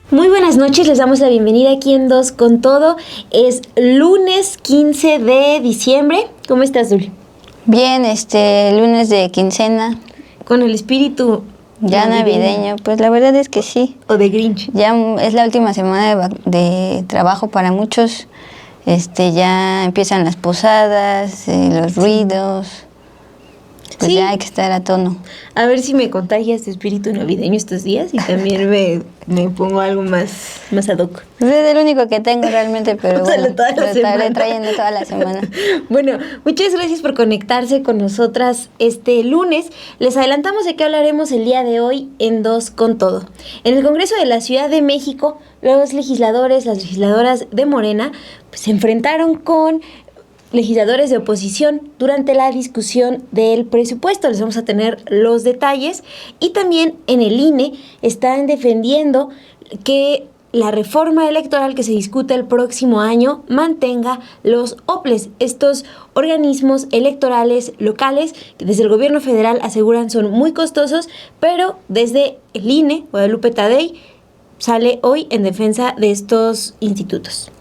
Muy buenas noches, les damos la bienvenida aquí en Dos con Todo. Es lunes 15 de diciembre. ¿Cómo estás, Dul? Bien, lunes de quincena. Con el espíritu ya navideño. Pues la verdad es que sí. O de Grinch. Ya es la última semana de trabajo para muchos. Ya empiezan las posadas, los ruidos. Pues sí, ya hay que estar a tono. A ver si me contagias de espíritu navideño estos días y también me pongo algo más ad hoc. Pues es el único que tengo realmente, pero bueno, lo estaré trayendo toda la semana. Bueno, muchas gracias por conectarse con nosotras este lunes. Les adelantamos de qué hablaremos el día de hoy en Dos con Todo. En el Congreso de la Ciudad de México, los legisladores, las legisladoras de Morena, pues, se enfrentaron con legisladores de oposición durante la discusión del presupuesto. Les vamos a tener los detalles. Y también en el INE están defendiendo que la reforma electoral que se discute el próximo año mantenga los OPLES, estos organismos electorales locales que desde el gobierno federal aseguran son muy costosos, pero desde el INE, Guadalupe Tadei, sale hoy en defensa de estos institutos.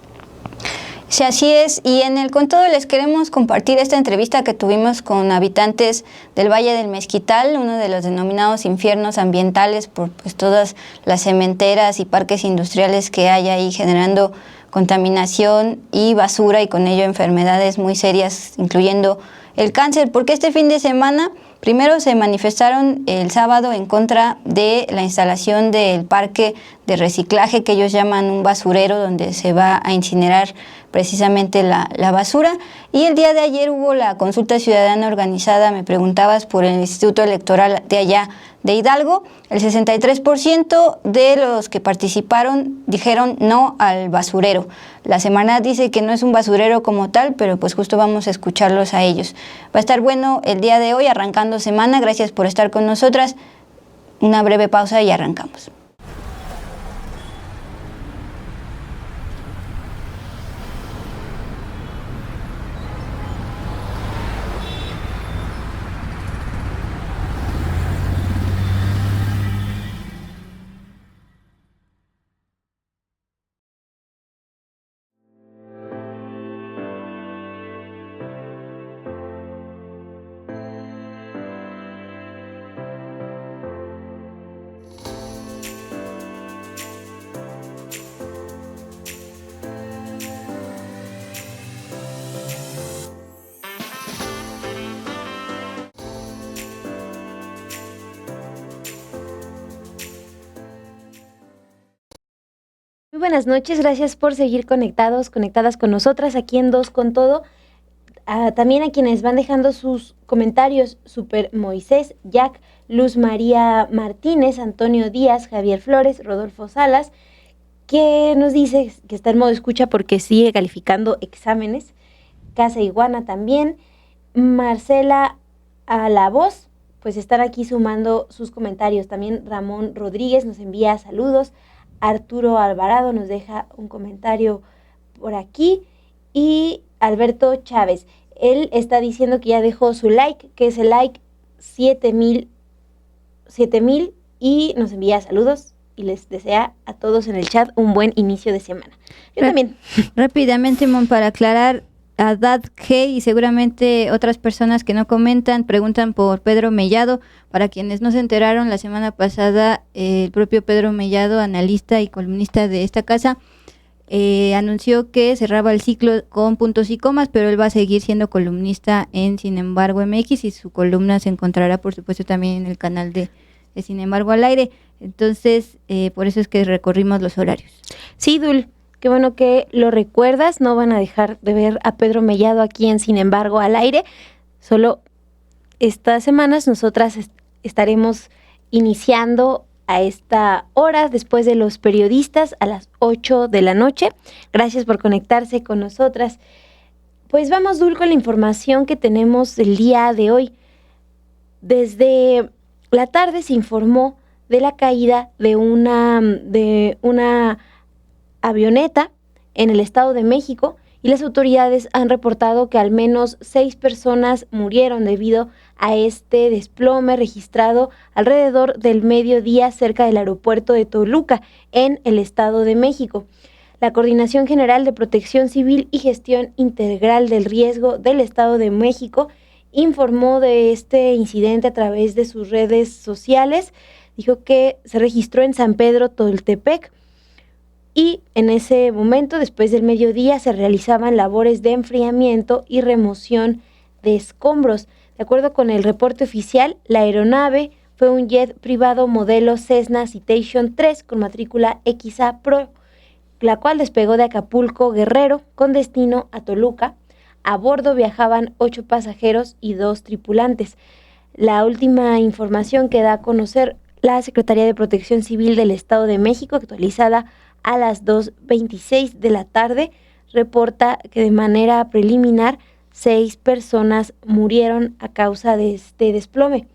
Sí, así es. Y en el Con Todo les queremos compartir esta entrevista que tuvimos con habitantes del Valle del Mezquital, uno de los denominados infiernos ambientales por pues todas las cementeras y parques industriales que hay ahí generando contaminación y basura y con ello enfermedades muy serias, incluyendo el cáncer, porque este fin de semana primero se manifestaron el sábado en contra de la instalación del parque de reciclaje que ellos llaman un basurero donde se va a incinerar precisamente la basura, y el día de ayer hubo la consulta ciudadana organizada, me preguntabas, por el Instituto Electoral de allá de Hidalgo. El 63% de los que participaron dijeron no al basurero. La Semarnat dice que no es un basurero como tal, pero pues justo vamos a escucharlos a ellos. Va a estar bueno el día de hoy, arrancando semana. Gracias por estar con nosotras. Una breve pausa y arrancamos. Muy buenas noches, gracias por seguir conectadas con nosotras aquí en Dos con Todo. También a quienes van dejando sus comentarios: Super Moisés, Jack, Luz María Martínez, Antonio Díaz, Javier Flores, Rodolfo Salas, que nos dice que está en modo escucha porque sigue calificando exámenes. Casa Iguana también. Marcela a la voz, pues están aquí sumando sus comentarios. También Ramón Rodríguez nos envía saludos. Arturo Alvarado nos deja un comentario por aquí. Y Alberto Chávez, él está diciendo que ya dejó su like, que es el like 7000, y nos envía saludos y les desea a todos en el chat un buen inicio de semana. Yo también. Rápidamente, Mon, para aclarar, a Dad G y seguramente otras personas que no comentan, preguntan por Pedro Mellado. Para quienes no se enteraron, la semana pasada el propio Pedro Mellado, analista y columnista de esta casa, anunció que cerraba el ciclo con puntos y comas, pero él va a seguir siendo columnista en Sin Embargo MX y su columna se encontrará por supuesto también en el canal de Sin Embargo al Aire. Entonces, por eso es que recorrimos los horarios. Sí, Dul, qué bueno que lo recuerdas. No van a dejar de ver a Pedro Mellado aquí en Sin Embargo al Aire. Solo estas semanas nosotras estaremos iniciando a esta hora después de los periodistas a las 8 de la noche. Gracias por conectarse con nosotras. Pues vamos, Dul, con la información que tenemos el día de hoy. Desde la tarde se informó de la caída de una avioneta en el Estado de México y las autoridades han reportado que al menos 6 personas murieron debido a este desplome registrado alrededor del mediodía cerca del aeropuerto de Toluca, en el Estado de México. La Coordinación General de Protección Civil y Gestión Integral del Riesgo del Estado de México informó de este incidente a través de sus redes sociales. Dijo que se registró en San Pedro Toltepec y en ese momento, después del mediodía, se realizaban labores de enfriamiento y remoción de escombros. De acuerdo con el reporte oficial, la aeronave fue un jet privado modelo Cessna Citation 3 con matrícula XA Pro, la cual despegó de Acapulco, Guerrero, con destino a Toluca. A bordo viajaban 8 pasajeros y 2 tripulantes. La última información que da a conocer la Secretaría de Protección Civil del Estado de México, actualizada a las 2:26 de la tarde, reporta que de manera preliminar 6 personas murieron a causa de este desplome.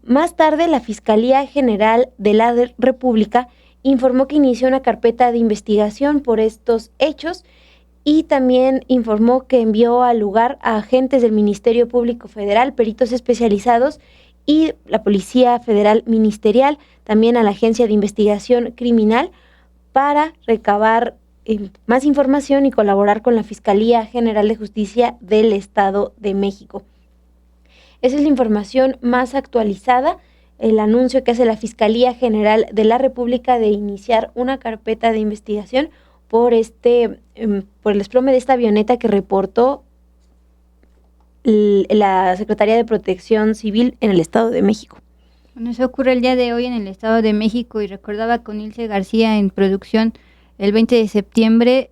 Más tarde, la Fiscalía General de la República informó que inició una carpeta de investigación por estos hechos y también informó que envió al lugar a agentes del Ministerio Público Federal, peritos especializados y la Policía Federal Ministerial, también a la Agencia de Investigación Criminal, para recabar más información y colaborar con la Fiscalía General de Justicia del Estado de México. Esa es la información más actualizada, el anuncio que hace la Fiscalía General de la República de iniciar una carpeta de investigación por el desplome de esta avioneta que reportó la Secretaría de Protección Civil en el Estado de México. Bueno, eso ocurre el día de hoy en el Estado de México y recordaba con Ilse García en producción el 20 de septiembre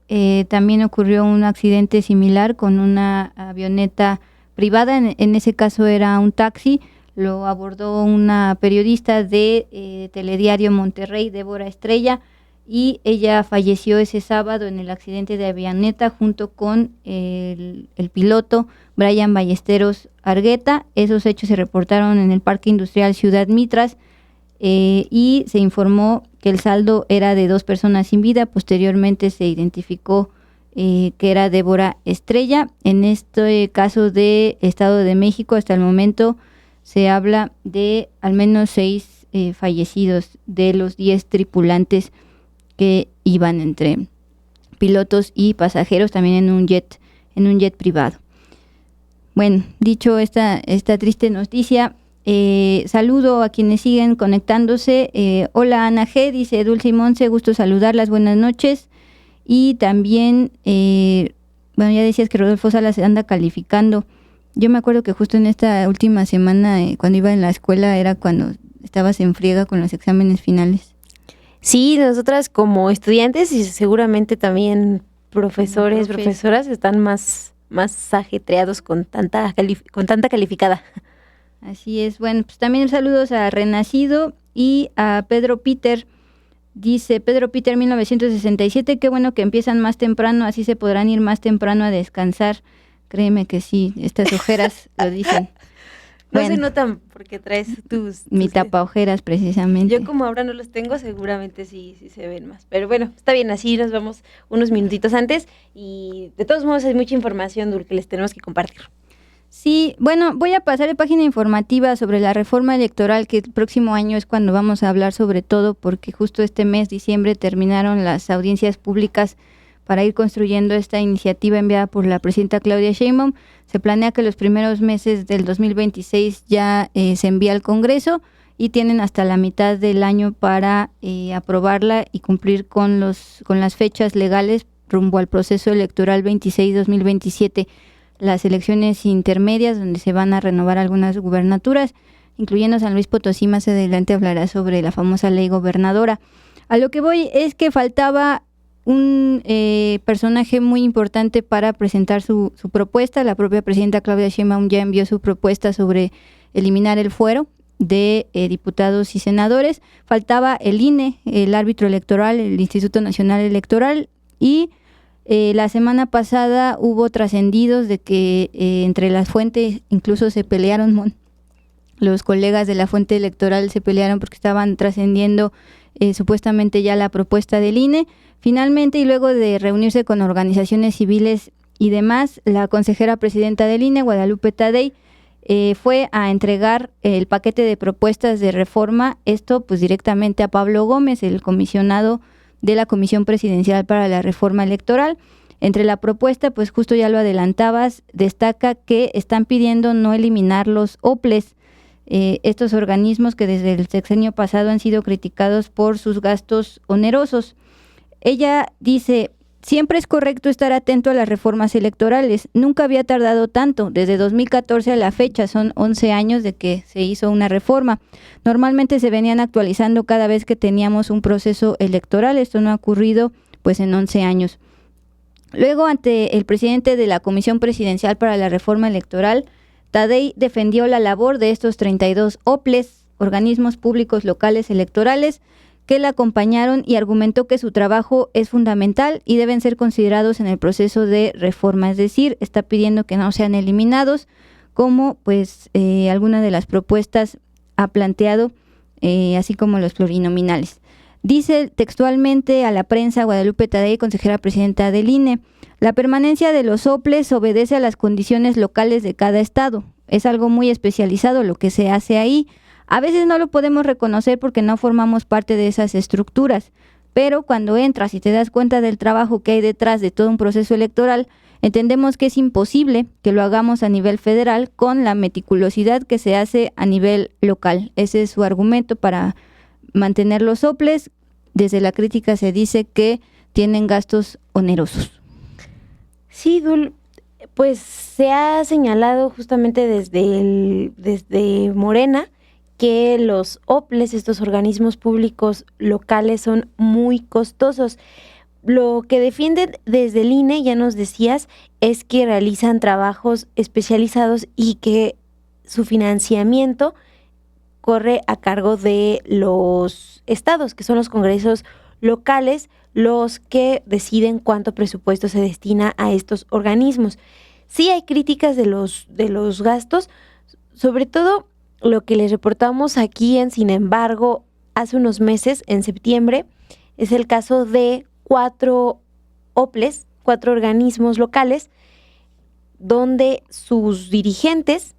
también ocurrió un accidente similar con una avioneta privada, en ese caso era un taxi, lo abordó una periodista de Telediario Monterrey, Débora Estrella, y ella falleció ese sábado en el accidente de avioneta junto con el piloto Brian Ballesteros Argueta. Esos hechos se reportaron en el Parque Industrial Ciudad Mitras y se informó que el saldo era de 2 personas sin vida. Posteriormente se identificó que era Débora Estrella. En este caso de Estado de México, hasta el momento se habla de al menos 6 fallecidos de los 10 tripulantes que iban entre pilotos y pasajeros, también en un jet privado. Bueno, dicho esta triste noticia, saludo a quienes siguen conectándose. Hola Ana G, dice Dulce y Monse, gusto saludarlas, buenas noches. Y también, bueno, ya decías que Rodolfo Salas anda calificando. Yo me acuerdo que justo en esta última semana, cuando iba en la escuela, era cuando estabas en friega con los exámenes finales. Sí, nosotras como estudiantes y seguramente también profesores, profesoras están más ajetreados con tanta calificada. Así es. Bueno, pues también saludos a Renacido y a Pedro Peter. Dice Pedro Peter 1967, qué bueno que empiezan más temprano, así se podrán ir más temprano a descansar. Créeme que sí, estas ojeras lo dicen. No se notan porque traes mi tapa ojeras precisamente. Yo como ahora no los tengo, seguramente sí se ven más. Pero bueno, está bien, así nos vamos unos minutitos antes y de todos modos hay mucha información, Dul, que les tenemos que compartir. Sí, bueno, voy a pasar de página informativa sobre la reforma electoral, que el próximo año es cuando vamos a hablar sobre todo, porque justo este mes, diciembre, terminaron las audiencias públicas para ir construyendo esta iniciativa enviada por la presidenta Claudia Sheinbaum. Se planea que los primeros meses del 2026 ya se envíe al Congreso y tienen hasta la mitad del año para aprobarla y cumplir con las fechas legales rumbo al proceso electoral 26-2027, las elecciones intermedias donde se van a renovar algunas gubernaturas, incluyendo San Luis Potosí. Más adelante hablará sobre la famosa ley gobernadora. A lo que voy es que faltaba un personaje muy importante para presentar su propuesta. La propia presidenta Claudia Sheinbaum ya envió su propuesta sobre eliminar el fuero de diputados y senadores. Faltaba el INE, el árbitro electoral, el Instituto Nacional Electoral, y la semana pasada hubo trascendidos de que entre las fuentes incluso se pelearon, los colegas de la fuente electoral se pelearon porque estaban trascendiendo supuestamente ya la propuesta del INE. Finalmente, y luego de reunirse con organizaciones civiles y demás, la consejera presidenta del INE, Guadalupe Tadei, fue a entregar el paquete de propuestas de reforma, esto pues directamente a Pablo Gómez, el comisionado de la Comisión Presidencial para la Reforma Electoral. Entre la propuesta, pues justo ya lo adelantabas, destaca que están pidiendo no eliminar los OPLES, estos organismos que desde el sexenio pasado han sido criticados por sus gastos onerosos. Ella dice: siempre es correcto estar atento a las reformas electorales. Nunca había tardado tanto. Desde 2014 a la fecha son 11 años de que se hizo una reforma. Normalmente se venían actualizando cada vez que teníamos un proceso electoral. Esto no ha ocurrido pues en 11 años. Luego, ante el presidente de la Comisión Presidencial para la Reforma Electoral, Tadei defendió la labor de estos 32 OPLES, organismos públicos locales electorales, que la acompañaron, y argumentó que su trabajo es fundamental y deben ser considerados en el proceso de reforma. Es decir, está pidiendo que no sean eliminados, como pues alguna de las propuestas ha planteado, así como los plurinominales. Dice textualmente a la prensa Guadalupe Tadei, consejera presidenta del INE: la permanencia de los OPLES obedece a las condiciones locales de cada estado. Es algo muy especializado lo que se hace ahí. A veces no lo podemos reconocer porque no formamos parte de esas estructuras, pero cuando entras y te das cuenta del trabajo que hay detrás de todo un proceso electoral, entendemos que es imposible que lo hagamos a nivel federal con la meticulosidad que se hace a nivel local. Ese es su argumento para mantener los OPLES. Desde la crítica se dice que tienen gastos onerosos. Sí, Dul, pues se ha señalado justamente desde Morena que los OPLES, estos organismos públicos locales, son muy costosos. Lo que defienden desde el INE, ya nos decías, es que realizan trabajos especializados y que su financiamiento corre a cargo de los estados, que son los congresos locales, los que deciden cuánto presupuesto se destina a estos organismos. Sí hay críticas de los gastos, sobre todo lo que les reportamos aquí en Sin embargo hace unos meses, en septiembre, es el caso de 4 OPLES, 4 organismos locales, donde sus dirigentes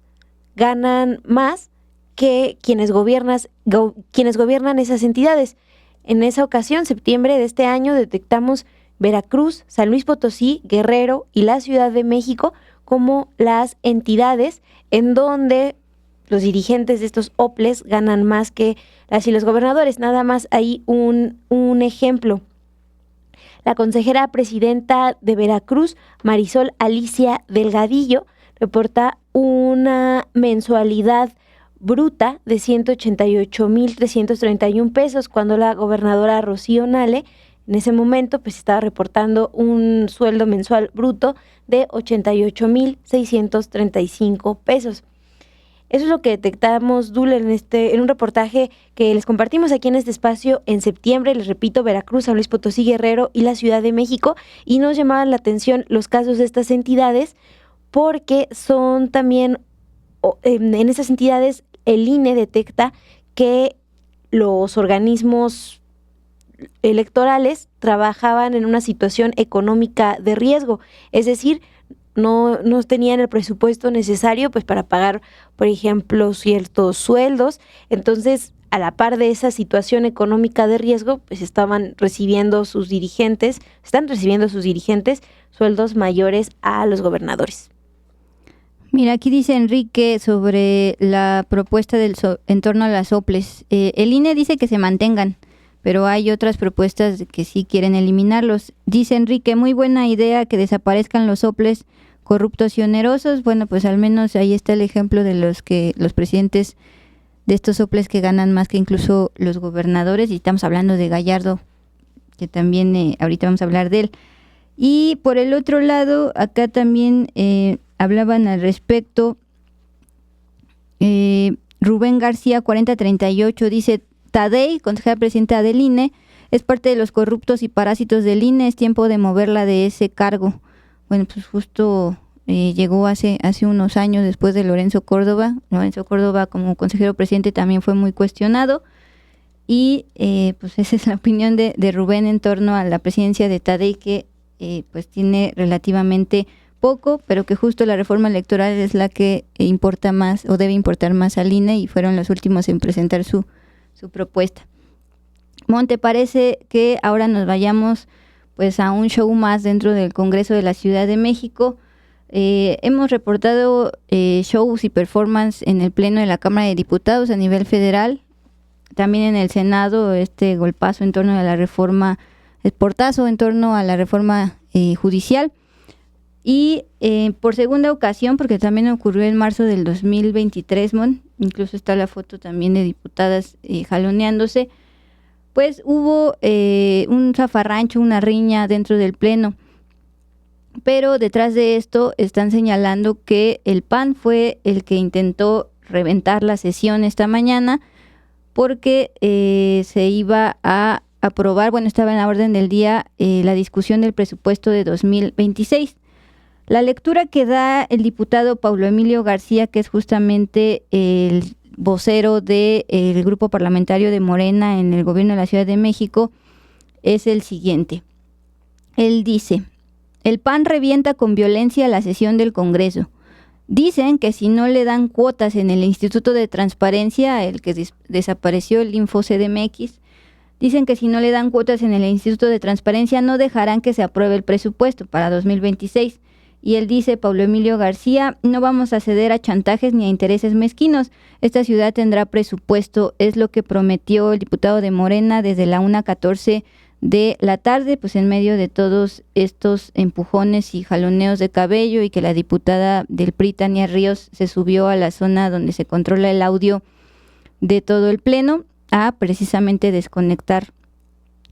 ganan más que quienes gobiernan esas entidades. En esa ocasión, septiembre de este año, detectamos Veracruz, San Luis Potosí, Guerrero y la Ciudad de México como las entidades en donde los dirigentes de estos OPLES ganan más que las y los gobernadores. Nada más ahí un ejemplo. La consejera presidenta de Veracruz, Marisol Alicia Delgadillo, reporta una mensualidad bruta de 188,331 pesos, cuando la gobernadora Rocío Nale en ese momento pues estaba reportando un sueldo mensual bruto de 88,635 pesos. Eso es lo que detectamos, Dul, en un reportaje que les compartimos aquí en este espacio en septiembre. Les repito, Veracruz, San Luis Potosí, Guerrero y la Ciudad de México, y nos llamaban la atención los casos de estas entidades porque son también, en esas entidades el INE detecta que los organismos electorales trabajaban en una situación económica de riesgo, es decir, no tenían el presupuesto necesario pues para pagar, por ejemplo, ciertos sueldos. Entonces, a la par de esa situación económica de riesgo, pues están recibiendo sus dirigentes sueldos mayores a los gobernadores. Mira, aquí dice Enrique sobre la propuesta en torno a las OPLES. El INE dice que se mantengan, pero hay otras propuestas que sí quieren eliminarlos. Dice Enrique: muy buena idea que desaparezcan los OPLES corruptos y onerosos. Bueno, pues al menos ahí está el ejemplo de los presidentes de estos OPLES que ganan más que incluso los gobernadores, y estamos hablando de Gallardo, que también ahorita vamos a hablar de él. Y por el otro lado, acá también hablaban al respecto. Rubén García 4038 dice: Tadei, consejera presidenta del INE, es parte de los corruptos y parásitos del INE, es tiempo de moverla de ese cargo. Bueno, pues justo llegó hace unos años después de Lorenzo Córdoba. Lorenzo Córdoba como consejero presidente también fue muy cuestionado, y pues esa es la opinión de Rubén en torno a la presidencia de Tadei, que pues tiene relativamente poco, pero que justo la reforma electoral es la que importa más o debe importar más al INE y fueron los últimos en presentar su propuesta. Mon, ¿te parece que ahora nos vayamos pues a un show más dentro del Congreso de la Ciudad de México? Hemos reportado shows y performance en el Pleno de la Cámara de Diputados a nivel federal, también en el Senado, golpazo en torno a la reforma, el portazo en torno a la reforma judicial. Y por segunda ocasión, porque también ocurrió en marzo del 2023, Mon, incluso está la foto también de diputadas jaloneándose, pues hubo un zafarrancho, una riña dentro del Pleno. Pero detrás de esto están señalando que el PAN fue el que intentó reventar la sesión esta mañana porque se iba a aprobar, estaba en la orden del día la discusión del presupuesto de 2026. La lectura que da el diputado Paulo Emilio García, que es justamente el vocero del grupo parlamentario de Morena en el gobierno de la Ciudad de México, es el siguiente. Él dice: el PAN revienta con violencia la sesión del Congreso. Dicen que si no le dan cuotas en el Instituto de Transparencia, el que desapareció, el InfoCDMX, dicen que si no le dan cuotas en el Instituto de Transparencia no dejarán que se apruebe el presupuesto para 2026. Y él dice, Paulo Emilio García: no vamos a ceder a chantajes ni a intereses mezquinos. Esta ciudad tendrá presupuesto, es lo que prometió el diputado de Morena desde la 1:14 de la tarde, pues en medio de todos estos empujones y jaloneos de cabello, y que la diputada del PRI, Tania Ríos, se subió a la zona donde se controla el audio de todo el Pleno a precisamente desconectar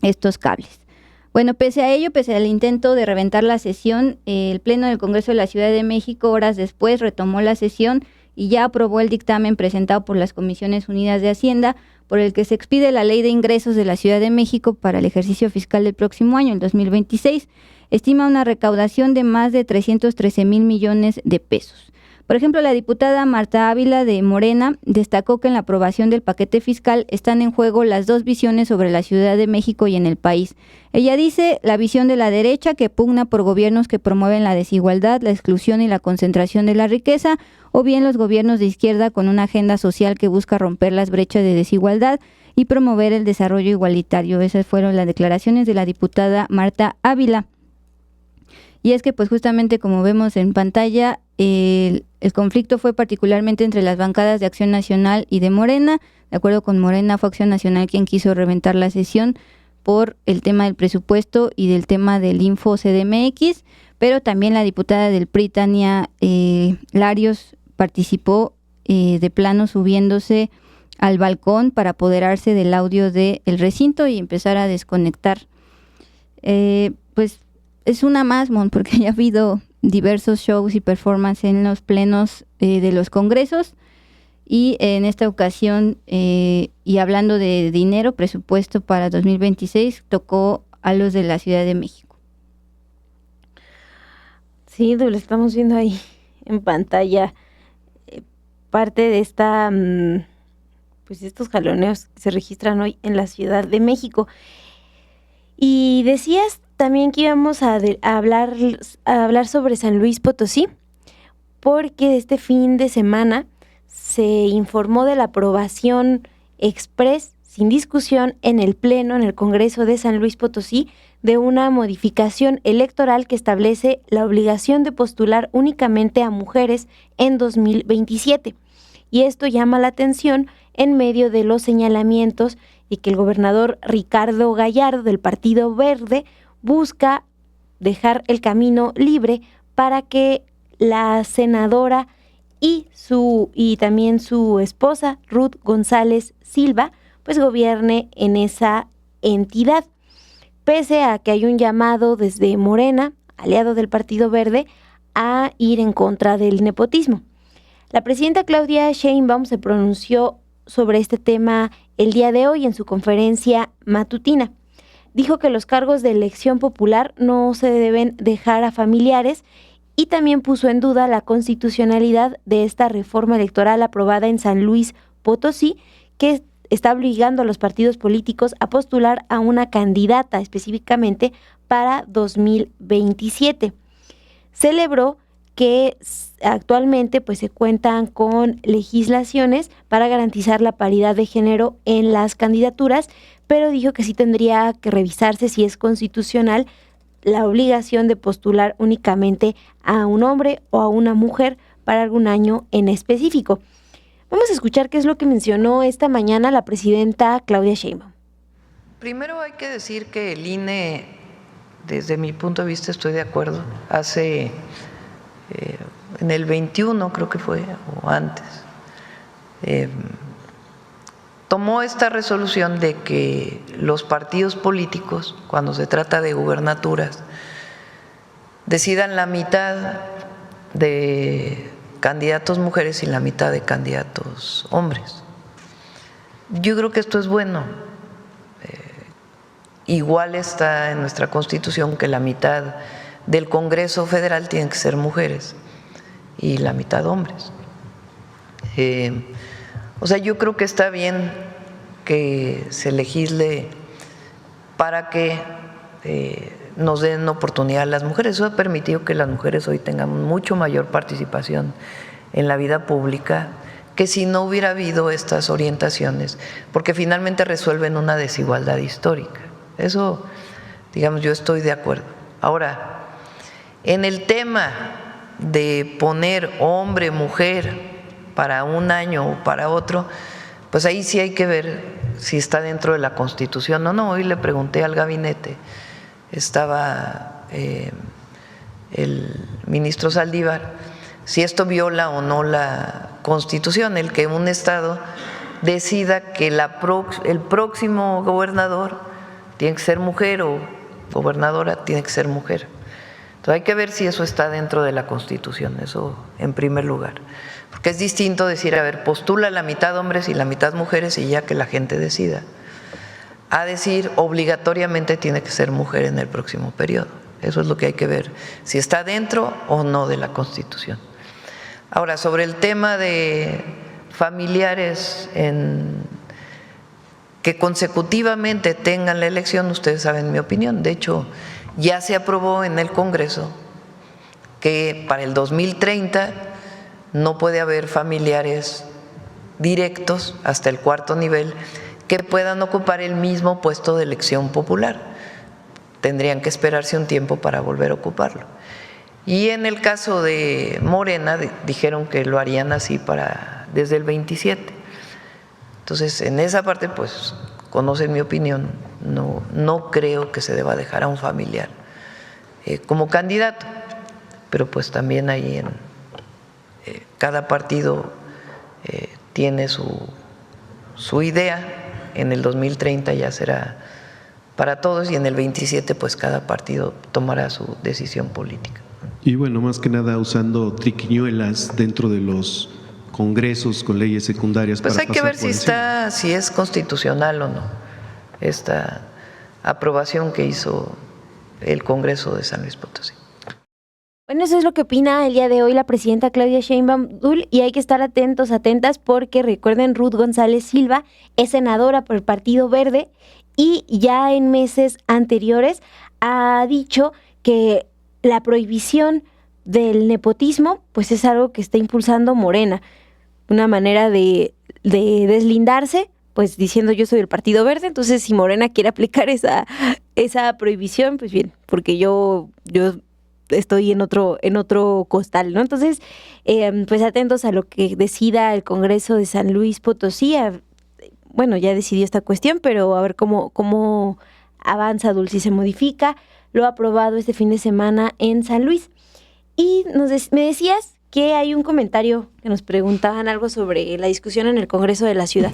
estos cables. Bueno, pese a ello, pese al intento de reventar la sesión, el Pleno del Congreso de la Ciudad de México horas después retomó la sesión y ya aprobó el dictamen presentado por las Comisiones Unidas de Hacienda, por el que se expide la Ley de Ingresos de la Ciudad de México para el ejercicio fiscal del próximo año, el 2026. Estima una recaudación de más de 313,000 millones de pesos. Por ejemplo, la diputada Marta Ávila de Morena destacó que en la aprobación del paquete fiscal están en juego las dos visiones sobre la Ciudad de México y en el país. Ella dice: la visión de la derecha, que pugna por gobiernos que promueven la desigualdad, la exclusión y la concentración de la riqueza, o bien los gobiernos de izquierda con una agenda social que busca romper las brechas de desigualdad y promover el desarrollo igualitario. Esas fueron las declaraciones de la diputada Marta Ávila. Y es que pues justamente como vemos en pantalla, el conflicto fue particularmente entre las bancadas de Acción Nacional y de Morena. De acuerdo con Morena, fue Acción Nacional quien quiso reventar la sesión por el tema del presupuesto y del tema del InfoCDMX, pero también la diputada del PRI, Tania Larios, participó de plano subiéndose al balcón para apoderarse del audio del recinto y empezar a desconectar. Pues es una más, porque ya ha habido diversos shows y performances en los plenos de los congresos, y en esta ocasión, y hablando de dinero, presupuesto para 2026, tocó a los de la Ciudad de México. Sí, lo estamos viendo ahí en pantalla, parte de esta, pues estos jaloneos que se registran hoy en la Ciudad de México. Y decías también que íbamos a hablar sobre San Luis Potosí, porque este fin de semana se informó de la aprobación express, sin discusión, en el Pleno, en el Congreso de San Luis Potosí, de una modificación electoral que establece la obligación de postular únicamente a mujeres en 2027. Y esto llama la atención en medio de los señalamientos y que el gobernador Ricardo Gallardo del Partido Verde busca dejar el camino libre para que la senadora y también su esposa Ruth González Silva pues gobierne en esa entidad, pese a que hay un llamado desde Morena, aliado del Partido Verde, a ir en contra del nepotismo. La presidenta Claudia Sheinbaum se pronunció sobre este tema el día de hoy en su conferencia matutina. Dijo que los cargos de elección popular no se deben dejar a familiares y también puso en duda la constitucionalidad de esta reforma electoral aprobada en San Luis Potosí, que está obligando a los partidos políticos a postular a una candidata específicamente para 2027. celebró que actualmente pues se cuentan con legislaciones para garantizar la paridad de género en las candidaturas, pero dijo que sí tendría que revisarse si es constitucional la obligación de postular únicamente a un hombre o a una mujer para algún año en específico. Vamos a escuchar qué es lo que mencionó esta mañana la presidenta Claudia Sheinbaum. Primero hay que decir que el INE, desde mi punto de vista, estoy de acuerdo, hace en el 21 creo que fue, o antes, tomó esta resolución de que los partidos políticos, cuando se trata de gubernaturas, decidan la mitad de candidatos mujeres y la mitad de candidatos hombres. Yo creo que esto es bueno. Igual está en nuestra Constitución que la mitad del Congreso Federal tienen que ser mujeres y la mitad hombres. O sea, yo creo que está bien que se legisle para que nos den oportunidad a las mujeres. Eso ha permitido que las mujeres hoy tengan mucho mayor participación en la vida pública que si no hubiera habido estas orientaciones, porque finalmente resuelven una desigualdad histórica. Eso, digamos, yo estoy de acuerdo. Ahora, en el tema de poner hombre, mujer para un año o para otro, pues ahí sí hay que ver si está dentro de la Constitución o no. Hoy le pregunté al gabinete, estaba el ministro Saldívar, si esto viola o no la Constitución, el que un estado decida que el próximo gobernador tiene que ser mujer o gobernadora tiene que ser mujer. Entonces hay que ver si eso está dentro de la Constitución, eso en primer lugar. Porque es distinto decir, a ver, postula la mitad hombres y la mitad mujeres y ya que la gente decida, a decir obligatoriamente tiene que ser mujer en el próximo periodo. Eso es lo que hay que ver, si está dentro o no de la Constitución. Ahora, sobre el tema de familiares que consecutivamente tengan la elección, ustedes saben mi opinión. De hecho, ya se aprobó en el Congreso que para el 2030 no puede haber familiares directos hasta el cuarto nivel que puedan ocupar el mismo puesto de elección popular. Tendrían que esperarse un tiempo para volver a ocuparlo. Y en el caso de Morena dijeron que lo harían así desde el 27. Entonces, en esa parte, pues, conocen mi opinión, no creo que se deba dejar a un familiar como candidato, pero pues también ahí cada partido tiene su idea. En el 2030 ya será para todos y en el 27 pues cada partido tomará su decisión política. Y bueno, más que nada usando triquiñuelas dentro de los congresos con leyes secundarias. Pues para hay que ver pasar si es constitucional o no esta aprobación que hizo el Congreso de San Luis Potosí. Bueno, eso es lo que opina el día de hoy la presidenta Claudia Sheinbaum, Dul, y hay que estar atentas porque recuerden, Ruth González Silva es senadora por el Partido Verde y ya en meses anteriores ha dicho que la prohibición del nepotismo pues es algo que está impulsando Morena, una manera de deslindarse, pues diciendo yo soy del Partido Verde. Entonces si Morena quiere aplicar esa prohibición, pues bien, porque yo estoy en otro costal, ¿no? Entonces, pues atentos a lo que decida el Congreso de San Luis Potosí. Bueno, ya decidió esta cuestión, pero a ver cómo avanza, Dulce, se modifica. Lo ha aprobado este fin de semana en San Luis. Y me decías que hay un comentario que nos preguntaban algo sobre la discusión en el Congreso de la Ciudad.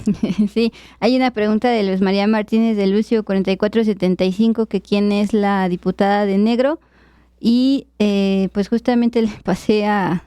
Sí, hay una pregunta de Luz María Martínez de Lucio 4475, que quién es la diputada de negro. Y pues justamente le pasé a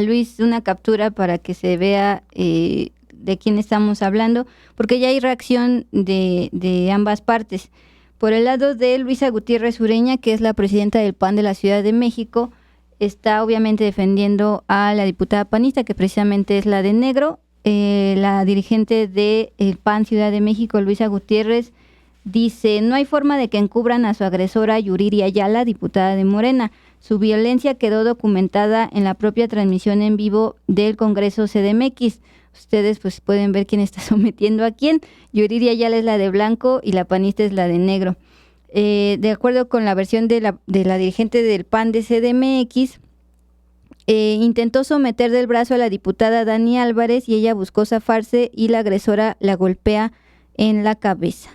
Luis una captura para que se vea de quién estamos hablando, porque ya hay reacción de ambas partes. Por el lado de Luisa Gutiérrez Ureña, que es la presidenta del PAN de la Ciudad de México, está obviamente defendiendo a la diputada panista, que precisamente es la de negro. La dirigente del PAN Ciudad de México, Luisa Gutiérrez, dice: no hay forma de que encubran a su agresora Yuriria Ayala, diputada de Morena. Su violencia quedó documentada en la propia transmisión en vivo del Congreso CDMX. Ustedes pues pueden ver quién está sometiendo a quién. Yuriria Ayala es la de blanco y la panista es la de negro. De acuerdo con la versión de la dirigente del PAN de CDMX, intentó someter del brazo a la diputada Dani Álvarez y ella buscó zafarse y la agresora la golpea en la cabeza.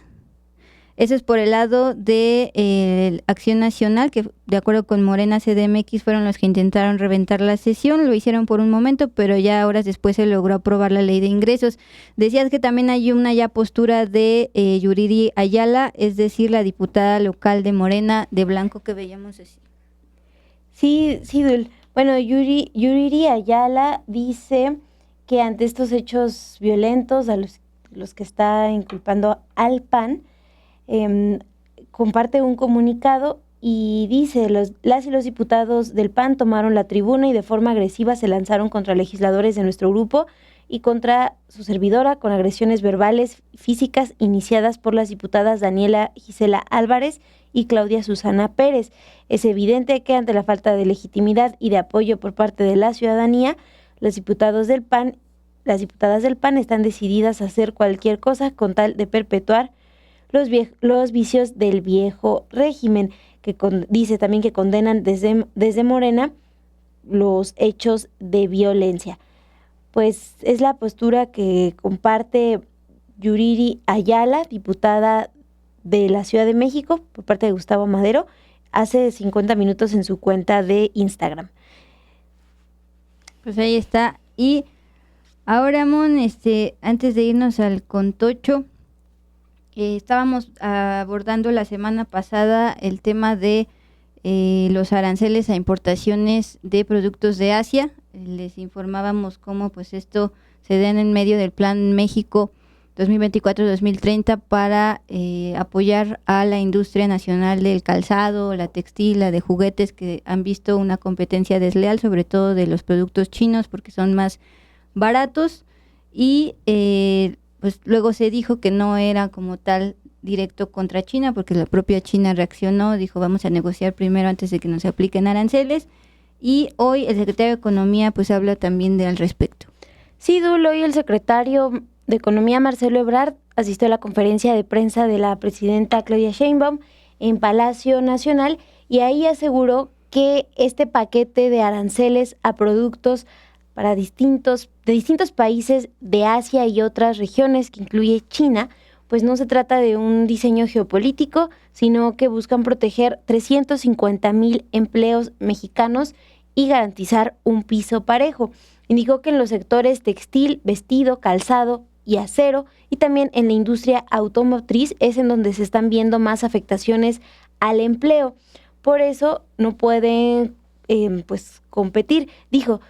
Eso es por el lado de Acción Nacional, que de acuerdo con Morena CDMX fueron los que intentaron reventar la sesión. Lo hicieron por un momento, pero ya horas después se logró aprobar la ley de ingresos. Decías que también hay una ya postura de Yuriria Ayala, es decir, la diputada local de Morena de blanco que veíamos así. Sí, Dul. Bueno, Yuriria Ayala dice que ante estos hechos violentos a los que está inculpando al PAN, comparte un comunicado y dice: las y los diputados del PAN tomaron la tribuna y de forma agresiva se lanzaron contra legisladores de nuestro grupo y contra su servidora con agresiones verbales físicas iniciadas por las diputadas Daniela Gisela Álvarez y Claudia Susana Pérez. Es evidente que ante la falta de legitimidad y de apoyo por parte de la ciudadanía, las diputadas del PAN están decididas a hacer cualquier cosa con tal de perpetuar los vicios del viejo régimen, que dice también que condenan desde Morena los hechos de violencia. Pues es la postura que comparte Yuriria Ayala, diputada de la Ciudad de México, por parte de Gustavo Madero, hace 50 minutos en su cuenta de Instagram. Pues ahí está. Y ahora, Mon, antes de irnos al contocho, estábamos abordando la semana pasada el tema de los aranceles a importaciones de productos de Asia. Les informábamos cómo pues esto se da en medio del Plan México 2024-2030 para apoyar a la industria nacional del calzado, la textil, la de juguetes, que han visto una competencia desleal, sobre todo de los productos chinos, porque son más baratos y pues luego se dijo que no era como tal directo contra China, porque la propia China reaccionó, dijo vamos a negociar primero antes de que nos apliquen aranceles, y hoy el secretario de Economía pues habla también al respecto. Sí, Dul, hoy el secretario de Economía, Marcelo Ebrard, asistió a la conferencia de prensa de la presidenta Claudia Sheinbaum en Palacio Nacional y ahí aseguró que este paquete de aranceles a productos de distintos países de Asia y otras regiones, que incluye China, pues no se trata de un diseño geopolítico, sino que buscan proteger 350,000 empleos mexicanos y garantizar un piso parejo. Indicó que en los sectores textil, vestido, calzado y acero, y también en la industria automotriz es en donde se están viendo más afectaciones al empleo. Por eso no pueden pues competir, dijo,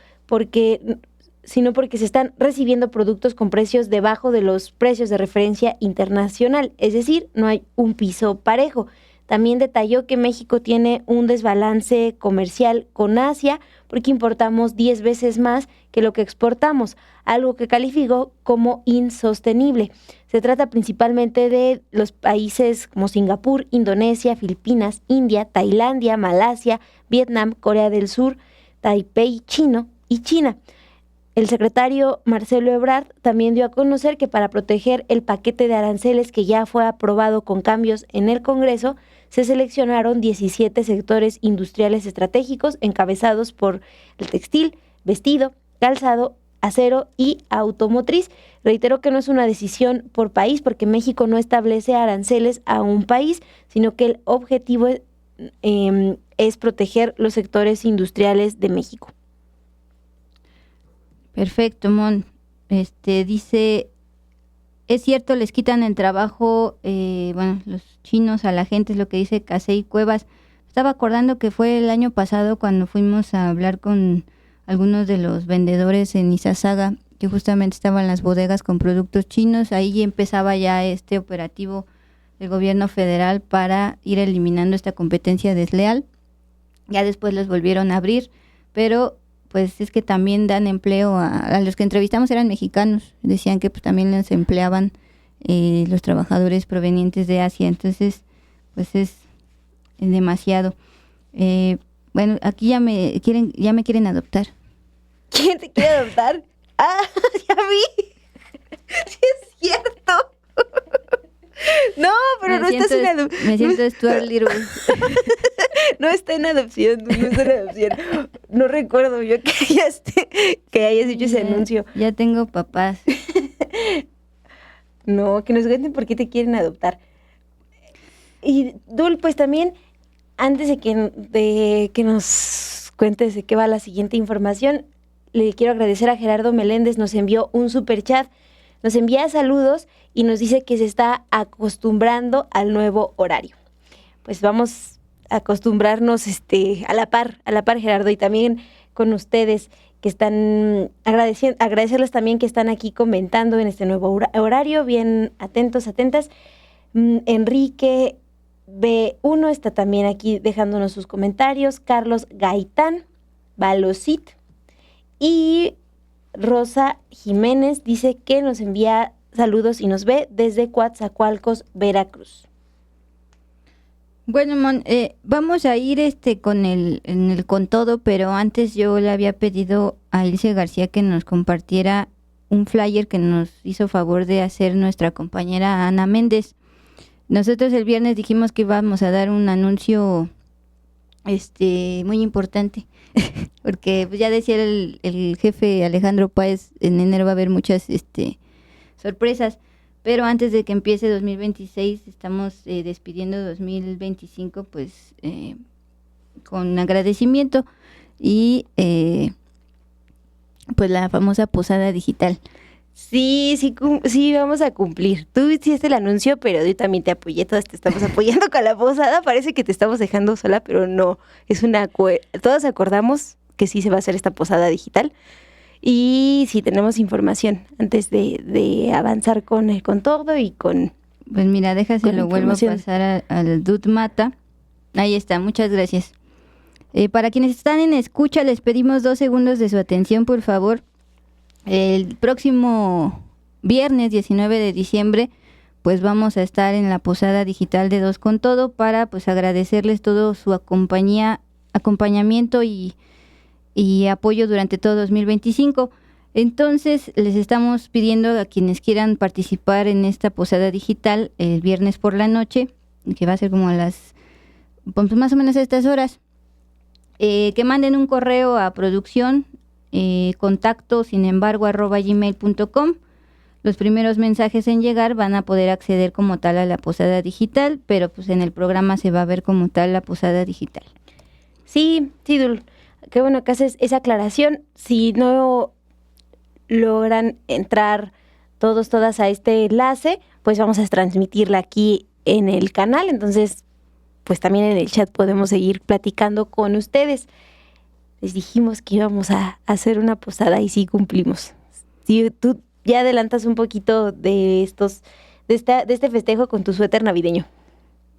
sino porque se están recibiendo productos con precios debajo de los precios de referencia internacional, es decir, no hay un piso parejo. También detalló que México tiene un desbalance comercial con Asia porque importamos 10 veces más que lo que exportamos, algo que calificó como insostenible. Se trata principalmente de los países como Singapur, Indonesia, Filipinas, India, Tailandia, Malasia, Vietnam, Corea del Sur, Taipei chino y China. El secretario Marcelo Ebrard también dio a conocer que para proteger el paquete de aranceles que ya fue aprobado con cambios en el Congreso, se seleccionaron 17 sectores industriales estratégicos encabezados por el textil, vestido, calzado, acero y automotriz. Reiteró que no es una decisión por país porque México no establece aranceles a un país, sino que el objetivo es proteger los sectores industriales de México. Perfecto, Mon. Dice, es cierto, les quitan el trabajo, los chinos a la gente, es lo que dice Casey Cuevas. Estaba acordando que fue el año pasado cuando fuimos a hablar con algunos de los vendedores en Izazaga, que justamente estaban en las bodegas con productos chinos. Ahí empezaba ya este operativo del gobierno federal para ir eliminando esta competencia desleal. Ya después los volvieron a abrir, pero pues es que también dan empleo a los que entrevistamos, eran mexicanos, decían que pues también les empleaban los trabajadores provenientes de Asia, entonces pues es demasiado. Bueno, aquí ya me quieren adoptar. ¿Quién te quiere adoptar? Ah, ya vi. Sí es cierto. No, pero no estás en adopción. Me siento Stuart Little. No está en adopción, no está en adopción. No recuerdo yo que hayas hecho ese anuncio. Ya tengo papás. No, que nos cuenten por qué te quieren adoptar. Y Dul, pues también, antes de que nos cuentes de qué va la siguiente información, le quiero agradecer a Gerardo Meléndez, nos envió un superchat, nos envía saludos y nos dice que se está acostumbrando al nuevo horario. Pues vamos a acostumbrarnos a la par Gerardo, y también con ustedes que están agradecerles también que están aquí comentando en este nuevo horario, bien atentas. Enrique B1 está también aquí dejándonos sus comentarios, Carlos Gaitán, Balocit, y Rosa Jiménez dice que nos envía saludos y nos ve desde Coatzacoalcos, Veracruz. Bueno, Mon, vamos a ir con todo, pero antes yo le había pedido a Ilse García que nos compartiera un flyer que nos hizo favor de hacer nuestra compañera Ana Méndez. Nosotros el viernes dijimos que íbamos a dar un anuncio muy importante, porque pues ya decía el jefe Alejandro Páez, en enero va a haber muchas sorpresas. Pero antes de que empiece 2026, estamos despidiendo 2025, pues con agradecimiento y pues la famosa posada digital. Sí, vamos a cumplir. Tú hiciste el anuncio, pero yo también te apoyé, todas te estamos apoyando con la posada. Parece que te estamos dejando sola, pero no, todos acordamos que sí se va a hacer esta posada digital. Y sí, tenemos información antes de avanzar con todo y con... Pues mira, lo vuelvo a pasar al Dud Mata. Ahí está, muchas gracias. Para quienes están en escucha, les pedimos 2 segundos de su atención, por favor. El próximo viernes 19 de diciembre, pues vamos a estar en la posada digital de Dos con Todo para pues agradecerles todo su acompañamiento y apoyo durante todo 2025. Entonces, les estamos pidiendo a quienes quieran participar en esta posada digital el viernes por la noche, que va a ser como a las, pues más o menos a estas horas, que manden un correo a producción, contacto, @gmail.com. Los primeros mensajes en llegar van a poder acceder como tal a la posada digital, pero pues en el programa se va a ver como tal la posada digital. Sí, Dul. Qué bueno que haces esa aclaración. Si no logran entrar todas a este enlace, pues vamos a transmitirla aquí en el canal. Entonces, pues también en el chat podemos seguir platicando con ustedes. Les dijimos que íbamos a hacer una posada y sí cumplimos. Si tú ya adelantas un poquito de este festejo con tu suéter navideño.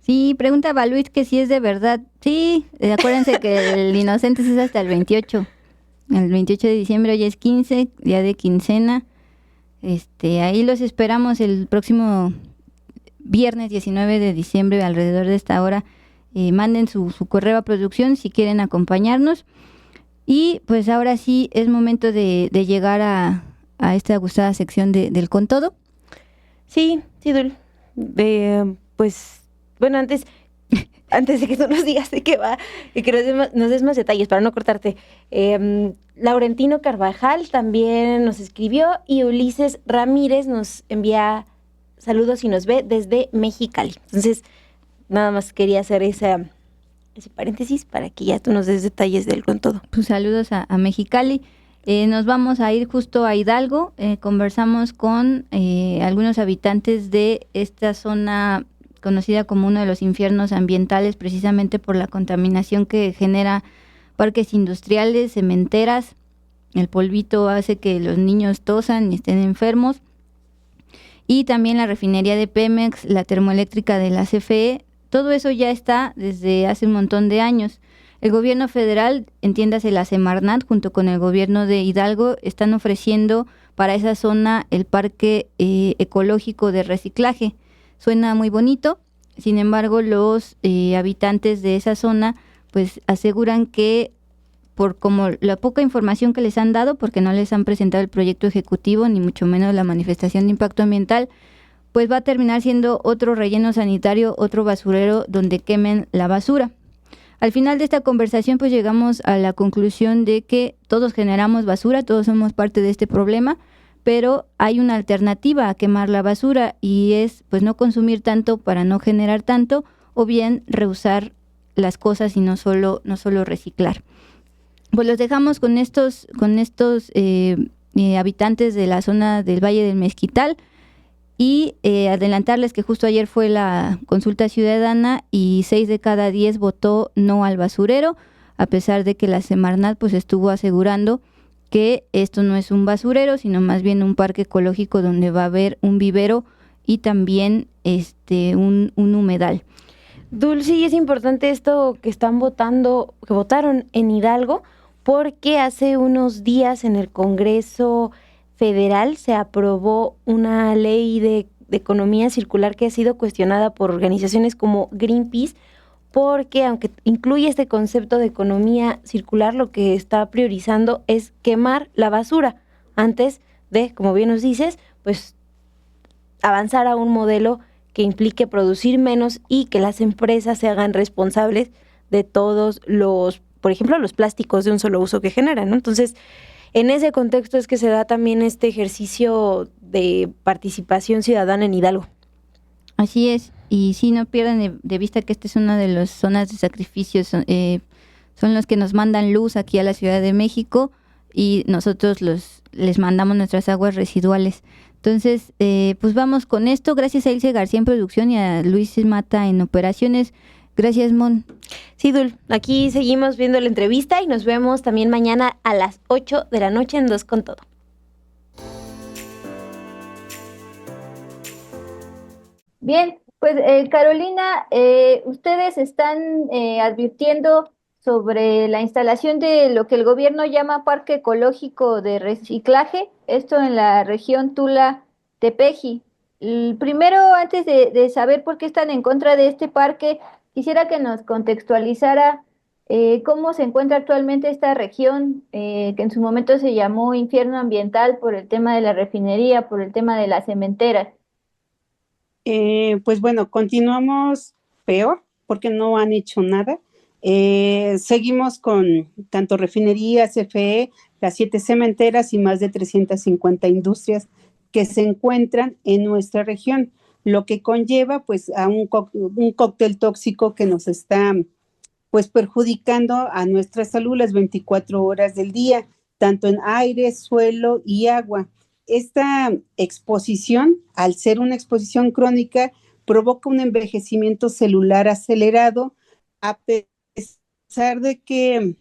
Sí, pregunta Baluit que si es de verdad. Sí, acuérdense que el Inocentes es hasta el 28. El 28 de diciembre, hoy es 15, día de quincena. Ahí los esperamos el próximo viernes 19 de diciembre, alrededor de esta hora. Manden su correo a producción si quieren acompañarnos. Y pues ahora sí es momento de llegar a esta gustada sección del Con Todo. Sí, Dul. Pues... Bueno, antes de que tú nos digas de qué va y que nos des más detalles para no cortarte, Laurentino Carvajal también nos escribió y Ulises Ramírez nos envía saludos y nos ve desde Mexicali. Entonces, nada más quería hacer ese paréntesis para que ya tú nos des detalles del Con Todo. Pues saludos a Mexicali. Nos vamos a ir justo a Hidalgo. Conversamos con algunos habitantes de esta zona conocida como uno de los infiernos ambientales, precisamente por la contaminación que genera parques industriales, cementeras. El polvito hace que los niños tosan y estén enfermos. Y también la refinería de Pemex, la termoeléctrica de la CFE, todo eso ya está desde hace un montón de años. El gobierno federal, entiéndase la Semarnat, junto con el gobierno de Hidalgo, están ofreciendo para esa zona el parque ecológico de reciclaje. Suena muy bonito, sin embargo los habitantes de esa zona pues aseguran que por como la poca información que les han dado, porque no les han presentado el proyecto ejecutivo, ni mucho menos la manifestación de impacto ambiental, pues va a terminar siendo otro relleno sanitario, otro basurero donde quemen la basura. Al final de esta conversación, pues llegamos a la conclusión de que todos generamos basura, todos somos parte de este problema, pero hay una alternativa a quemar la basura y es pues no consumir tanto para no generar tanto, o bien reusar las cosas y no solo reciclar. Pues los dejamos con estos habitantes de la zona del Valle del Mezquital y adelantarles que justo ayer fue la consulta ciudadana y 6 de cada 10 votó no al basurero, a pesar de que la Semarnat pues estuvo asegurando que esto no es un basurero, sino más bien un parque ecológico donde va a haber un vivero y también un humedal. Dulce, y es importante esto que que votaron en Hidalgo, porque hace unos días en el Congreso Federal se aprobó una ley de economía circular que ha sido cuestionada por organizaciones como Greenpeace, porque aunque incluye este concepto de economía circular, lo que está priorizando es quemar la basura antes de, como bien nos dices, pues avanzar a un modelo que implique producir menos y que las empresas se hagan responsables de todos por ejemplo, los plásticos de un solo uso que generan, ¿no? Entonces, en ese contexto es que se da también este ejercicio de participación ciudadana en Hidalgo. Así es, y sí, no pierdan de vista que esta es una de las zonas de sacrificio, son los que nos mandan luz aquí a la Ciudad de México y nosotros les mandamos nuestras aguas residuales. Entonces, pues vamos con esto. Gracias a Ilse García en producción y a Luis Mata en operaciones. Gracias, Mon. Sí, Dul, aquí seguimos viendo la entrevista y nos vemos también mañana a las 8 de la noche en Dos con Todo. Bien, pues Carolina, ustedes están advirtiendo sobre la instalación de lo que el gobierno llama Parque Ecológico de Reciclaje, esto en la región Tula-Tepeji. Primero, antes de saber por qué están en contra de este parque, quisiera que nos contextualizara cómo se encuentra actualmente esta región, que en su momento se llamó infierno ambiental por el tema de la refinería, por el tema de las cementeras. Pues bueno, continuamos peor porque no han hecho nada. Seguimos con tanto refinerías, CFE, las 7 cementeras y más de 350 industrias que se encuentran en nuestra región, lo que conlleva pues a un cóctel tóxico que nos está pues perjudicando a nuestra salud las 24 horas del día, tanto en aire, suelo y agua. Esta exposición, al ser una exposición crónica, provoca un envejecimiento celular acelerado, a pesar de que,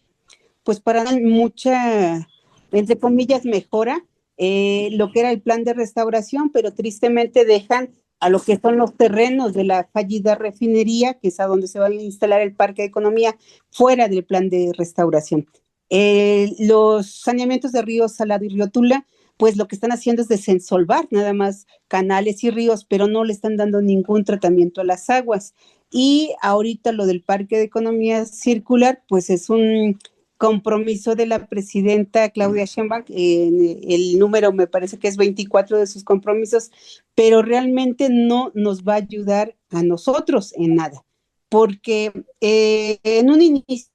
pues para mucha, entre comillas, mejora lo que era el plan de restauración, pero tristemente dejan a lo que son los terrenos de la fallida refinería, que es a donde se va a instalar el Parque de Economía, fuera del plan de restauración. Los saneamientos de Río Salado y Río Tula, pues lo que están haciendo es desensolvar nada más canales y ríos, pero no le están dando ningún tratamiento a las aguas. Y ahorita lo del Parque de Economía Circular, pues es un compromiso de la presidenta Claudia Sheinbaum, el número me parece que es 24 de sus compromisos, pero realmente no nos va a ayudar a nosotros en nada, porque en un inicio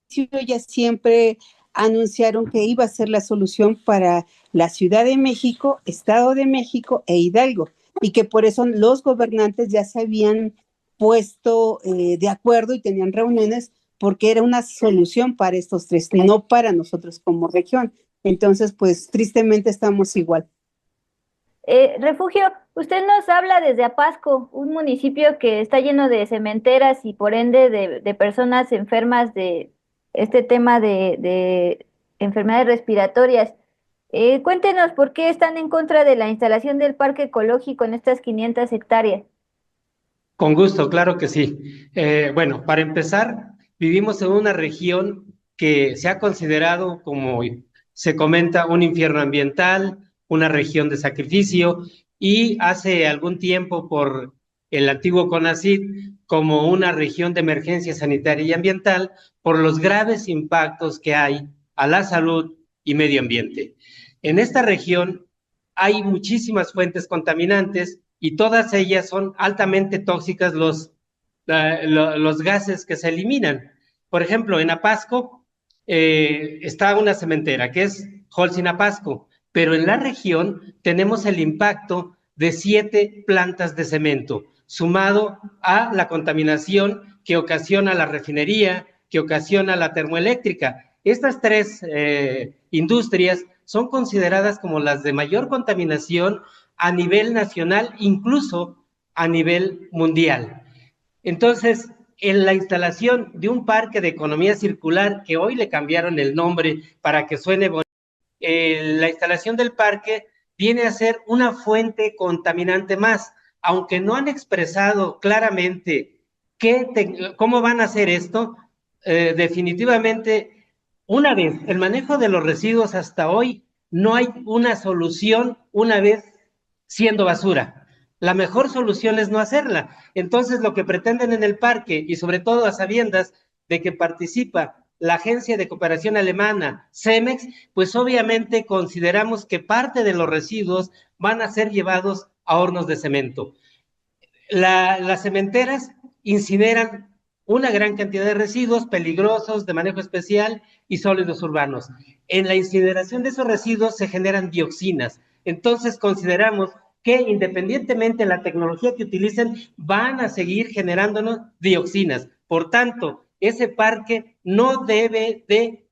ya siempre anunciaron que iba a ser la solución para la Ciudad de México, Estado de México e Hidalgo, y que por eso los gobernantes ya se habían puesto de acuerdo y tenían reuniones porque era una solución para estos tres, no para nosotros como región. Entonces, pues tristemente estamos igual. Refugio, usted nos habla desde Apasco, un municipio que está lleno de cementeras y por ende de personas enfermas de este tema de enfermedades respiratorias. Cuéntenos por qué están en contra de la instalación del parque ecológico en estas 500 hectáreas. Con gusto, claro que sí. Bueno, para empezar, vivimos en una región que se ha considerado, como se comenta, un infierno ambiental, una región de sacrificio, y hace algún tiempo, por el antiguo CONACYT como una región de emergencia sanitaria y ambiental por los graves impactos que hay a la salud y medio ambiente. En esta región hay muchísimas fuentes contaminantes y todas ellas son altamente tóxicas los gases que se eliminan. Por ejemplo, en Apasco está una cementera que es Holcim Apasco, pero en la región tenemos el impacto de 7 plantas de cemento, sumado a la contaminación que ocasiona la refinería, que ocasiona la termoeléctrica. Estas 3 industrias son consideradas como las de mayor contaminación a nivel nacional, incluso a nivel mundial. Entonces, en la instalación de un parque de economía circular, que hoy le cambiaron el nombre para que suene bonito, la instalación del parque viene a ser una fuente contaminante más, aunque no han expresado claramente cómo van a hacer esto. Definitivamente, una vez el manejo de los residuos hasta hoy, no hay una solución una vez siendo basura. La mejor solución es no hacerla. Entonces, lo que pretenden en el parque, y sobre todo a sabiendas de que participa la agencia de cooperación alemana, Cemex, pues obviamente consideramos que parte de los residuos van a ser llevados a hornos de cemento. Las cementeras incineran una gran cantidad de residuos peligrosos de manejo especial y sólidos urbanos. En la incineración de esos residuos se generan dioxinas. Entonces consideramos que independientemente de la tecnología que utilicen, van a seguir generándonos dioxinas. Por tanto, ese parque no debe de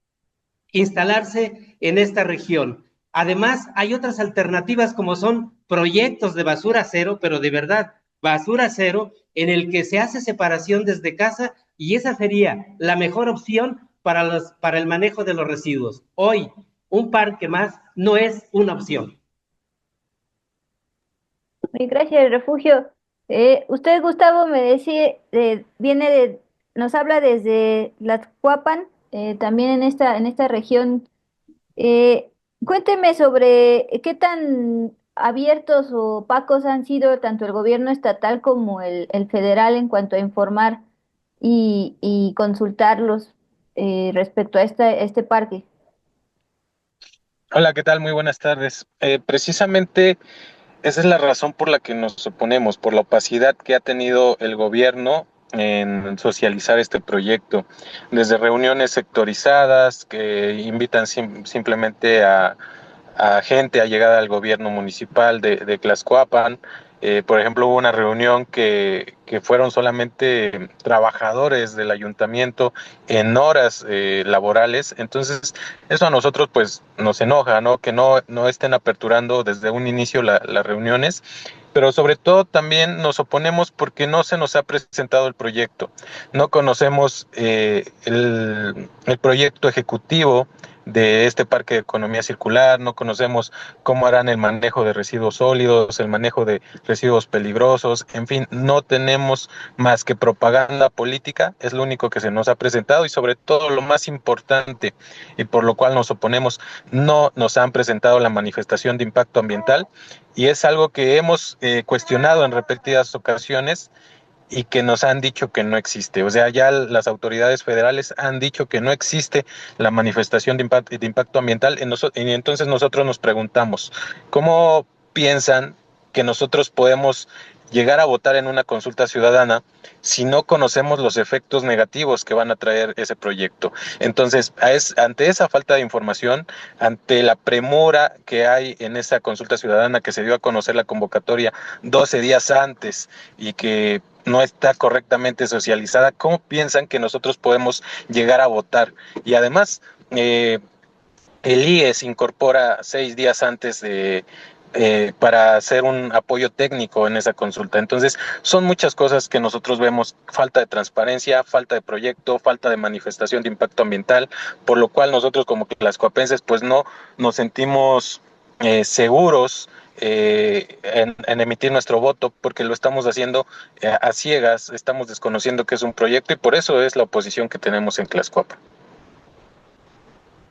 instalarse en esta región. Además, hay otras alternativas como son proyectos de basura cero, pero de verdad, basura cero, en el que se hace separación desde casa, y esa sería la mejor opción para el manejo de los residuos. Hoy, un parque más no es una opción. Gracias, Refugio. Usted, Gustavo, me decía, nos habla desde Tlaxcuapan, también en esta región. Cuénteme sobre qué tan abiertos o opacos han sido tanto el gobierno estatal como el federal en cuanto a informar y consultarlos respecto a este parque. Hola, ¿qué tal? Muy buenas tardes. Precisamente esa es la razón por la que nos oponemos, por la opacidad que ha tenido el gobierno en socializar este proyecto, desde reuniones sectorizadas que invitan simplemente a gente allegada al gobierno municipal de Tlaxcuapan. Por ejemplo, hubo una reunión que fueron solamente trabajadores del ayuntamiento en horas laborales. Entonces, eso a nosotros pues nos enoja, ¿no? Que no estén aperturando desde un inicio las reuniones. Pero sobre todo también nos oponemos porque no se nos ha presentado el proyecto. No conocemos el proyecto ejecutivo de este parque de economía circular, no conocemos cómo harán el manejo de residuos sólidos, el manejo de residuos peligrosos, en fin, no tenemos más que propaganda política, es lo único que se nos ha presentado, y sobre todo lo más importante y por lo cual nos oponemos, no nos han presentado la manifestación de impacto ambiental, y es algo que hemos cuestionado en repetidas ocasiones y que nos han dicho que no existe. O sea, ya las autoridades federales han dicho que no existe la manifestación de impacto ambiental, y entonces nosotros nos preguntamos, ¿cómo piensan que nosotros podemos llegar a votar en una consulta ciudadana si no conocemos los efectos negativos que van a traer ese proyecto? Entonces, ante esa falta de información, ante la premura que hay en esa consulta ciudadana, que se dio a conocer la convocatoria 12 días antes y que no está correctamente socializada, ¿cómo piensan que nosotros podemos llegar a votar? Y además, el IES incorpora 6 días antes para hacer un apoyo técnico en esa consulta. Entonces, son muchas cosas que nosotros vemos: falta de transparencia, falta de proyecto, falta de manifestación de impacto ambiental, por lo cual nosotros como tlaxcuapenses pues no nos sentimos seguros en emitir nuestro voto, porque lo estamos haciendo a ciegas, estamos desconociendo que es un proyecto, y por eso es la oposición que tenemos en Tlaxcuapan.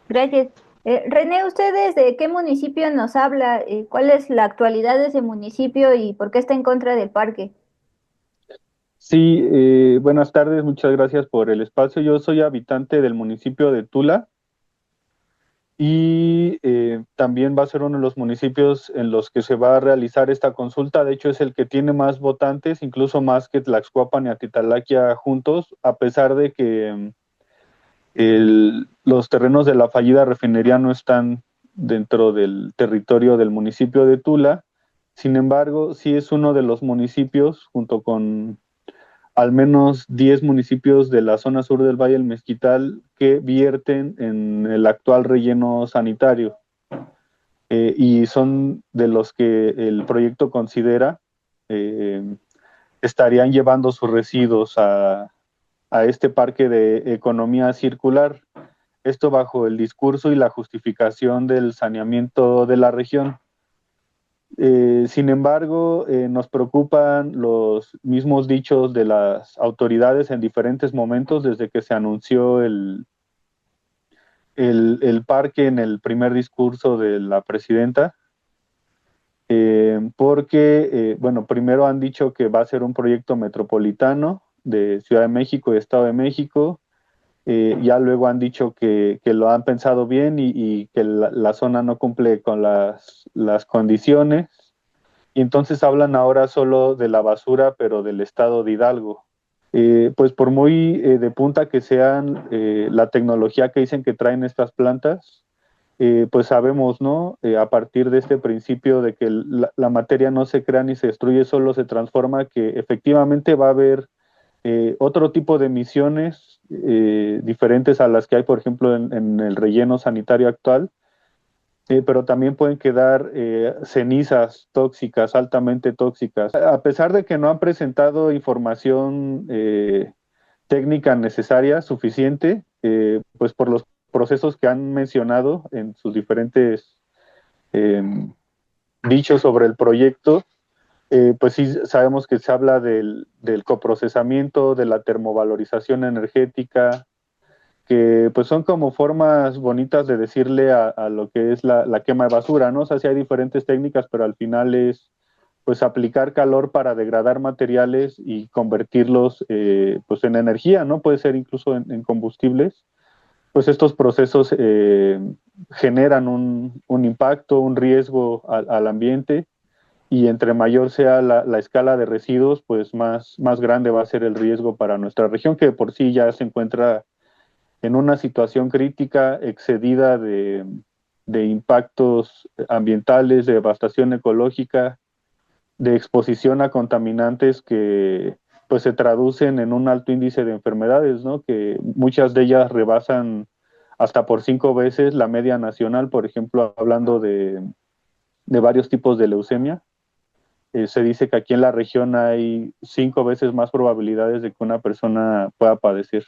Gracias. René, ¿usted desde qué municipio nos habla? ¿Cuál es la actualidad de ese municipio y por qué está en contra del parque? Sí, buenas tardes, muchas gracias por el espacio. Yo soy habitante del municipio de Tula y también va a ser uno de los municipios en los que se va a realizar esta consulta. De hecho, es el que tiene más votantes, incluso más que Tlaxcuapan y Atitalaquia juntos, a pesar de que los terrenos de la fallida refinería no están dentro del territorio del municipio de Tula. Sin embargo, sí es uno de los municipios, junto con al menos 10 municipios de la zona sur del Valle del Mezquital, que vierten en el actual relleno sanitario. Y son de los que el proyecto considera estarían llevando sus residuos a este parque de economía circular. Esto bajo el discurso y la justificación del saneamiento de la región. Sin embargo, nos preocupan los mismos dichos de las autoridades en diferentes momentos desde que se anunció el parque en el primer discurso de la presidenta, porque, bueno, primero han dicho que va a ser un proyecto metropolitano de Ciudad de México y Estado de México. Ya luego han dicho que lo han pensado bien y que la zona no cumple con las condiciones. Y entonces hablan ahora solo de la basura, pero del estado de Hidalgo. Pues por muy de punta que sean la tecnología que dicen que traen estas plantas, pues sabemos, ¿no? A partir de este principio de que la materia no se crea ni se destruye, solo se transforma, que efectivamente va a haber otro tipo de emisiones diferentes a las que hay, por ejemplo, en el relleno sanitario actual, pero también pueden quedar cenizas tóxicas, altamente tóxicas. A pesar de que no han presentado información técnica necesaria, suficiente, pues por los procesos que han mencionado en sus diferentes dichos sobre el proyecto, pues sí sabemos que se habla del coprocesamiento, de la termovalorización energética, que pues son como formas bonitas de decirle a lo que es la quema de basura, ¿no? O sea, sí hay diferentes técnicas, pero al final es pues aplicar calor para degradar materiales y convertirlos pues en energía, ¿no? Puede ser incluso en combustibles. Pues estos procesos generan un impacto, un riesgo al ambiente, y entre mayor sea la escala de residuos, pues más grande va a ser el riesgo para nuestra región, que por sí ya se encuentra en una situación crítica, excedida de impactos ambientales, de devastación ecológica, de exposición a contaminantes que pues se traducen en un alto índice de enfermedades, ¿no? Que muchas de ellas rebasan hasta por 5 veces la media nacional, por ejemplo, hablando de varios tipos de leucemia. Se dice que aquí en la región hay 5 veces más probabilidades de que una persona pueda padecer.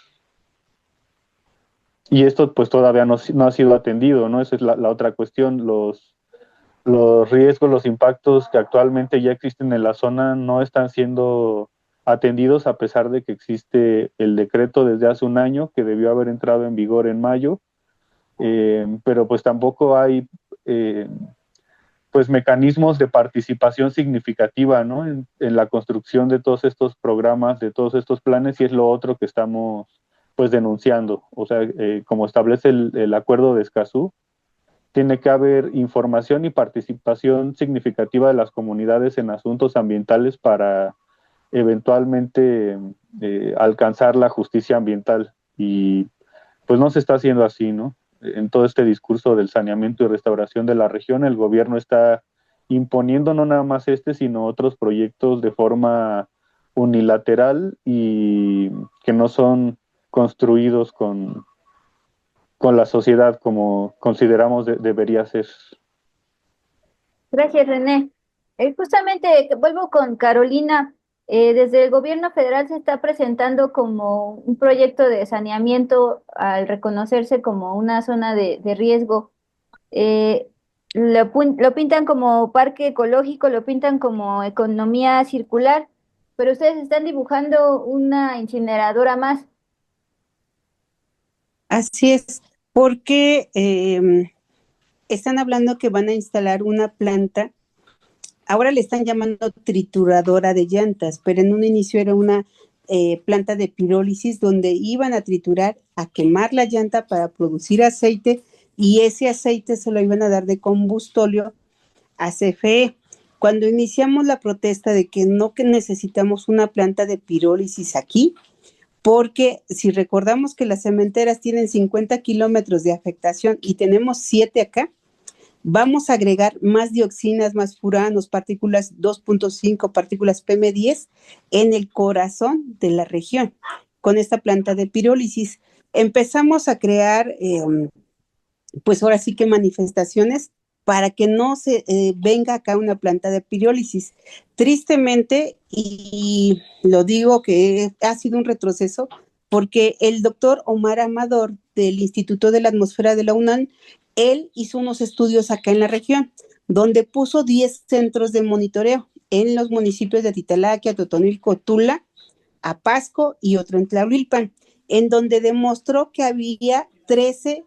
Y esto pues todavía no ha sido atendido, ¿no? Esa es la otra cuestión. Los riesgos, los impactos que actualmente ya existen en la zona no están siendo atendidos, a pesar de que existe el decreto desde hace un año que debió haber entrado en vigor en mayo, pero pues tampoco hay pues mecanismos de participación significativa, ¿no? En la construcción de todos estos programas, de todos estos planes, y es lo otro que estamos pues denunciando. O sea, como establece el acuerdo de Escazú, tiene que haber información y participación significativa de las comunidades en asuntos ambientales para eventualmente alcanzar la justicia ambiental. Y pues no se está haciendo así, ¿no? En todo este discurso del saneamiento y restauración de la región, el gobierno está imponiendo no nada más sino otros proyectos de forma unilateral y que no son construidos con la sociedad como consideramos debería ser. Gracias, René. Justamente vuelvo con Carolina. Desde el gobierno federal se está presentando como un proyecto de saneamiento al reconocerse como una zona de riesgo. Eh, lo pintan como parque ecológico, lo pintan como economía circular, pero ustedes están dibujando una incineradora más. Así es, porque están hablando que van a instalar una planta. Ahora le están llamando trituradora de llantas, pero en un inicio era una planta de pirólisis donde iban a triturar, a quemar la llanta para producir aceite y ese aceite se lo iban a dar de combustóleo a CFE. Cuando iniciamos la protesta de que no que necesitamos una planta de pirólisis aquí, porque si recordamos que las cementeras tienen 50 kilómetros de afectación y tenemos 7 acá, vamos a agregar más dioxinas, más furanos, partículas 2.5, partículas PM10 en el corazón de la región con esta planta de pirólisis. Empezamos a crear, pues ahora sí que manifestaciones para que no se venga acá una planta de pirólisis. Tristemente, y lo digo que ha sido un retroceso, porque el doctor Omar Amador del Instituto de la Atmósfera de la UNAM, él hizo unos estudios acá en la región, donde puso 10 centros de monitoreo en los municipios de Atitalaquia, Totonilco, Tula, Apasco y otro en Tlahuilpan, en donde demostró que había 13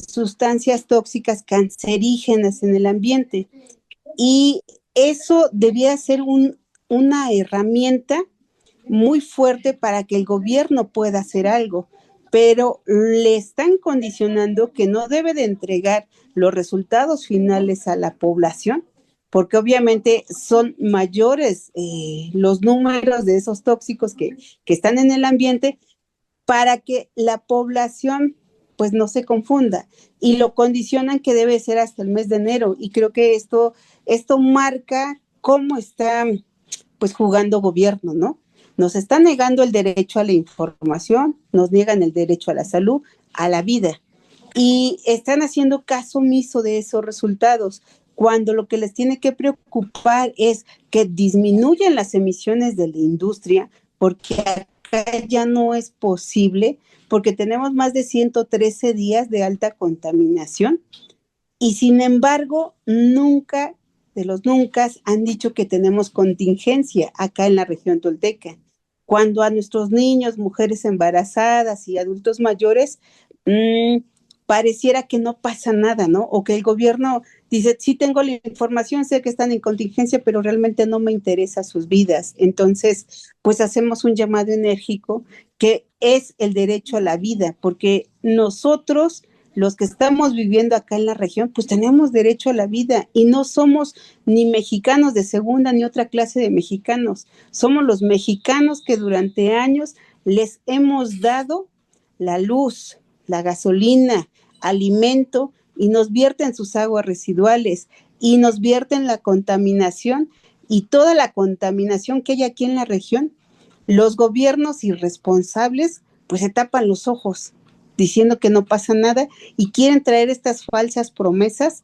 sustancias tóxicas cancerígenas en el ambiente. Y eso debía ser una herramienta muy fuerte para que el gobierno pueda hacer algo, pero le están condicionando que no debe de entregar los resultados finales a la población, porque obviamente son mayores los números de esos tóxicos que están en el ambiente para que la población pues no se confunda y lo condicionan que debe ser hasta el mes de enero y creo que esto marca cómo está pues jugando gobierno, ¿no? Nos están negando el derecho a la información, nos niegan el derecho a la salud, a la vida y están haciendo caso omiso de esos resultados cuando lo que les tiene que preocupar es que disminuyan las emisiones de la industria porque acá ya no es posible porque tenemos más de 113 días de alta contaminación y sin embargo nunca de los nunca han dicho que tenemos contingencia acá en la región tolteca. Cuando a nuestros niños, mujeres embarazadas y adultos mayores pareciera que no pasa nada, ¿no? O que el gobierno dice, sí tengo la información, sé que están en contingencia, pero realmente no me interesa sus vidas. Entonces, pues hacemos un llamado enérgico que es el derecho a la vida, porque nosotros, los que estamos viviendo acá en la región, pues tenemos derecho a la vida y no somos ni mexicanos de segunda ni otra clase de mexicanos. Somos los mexicanos que durante años les hemos dado la luz, la gasolina, alimento y nos vierten sus aguas residuales y nos vierten la contaminación y toda la contaminación que hay aquí en la región. Los gobiernos irresponsables pues se tapan los ojos diciendo que no pasa nada y quieren traer estas falsas promesas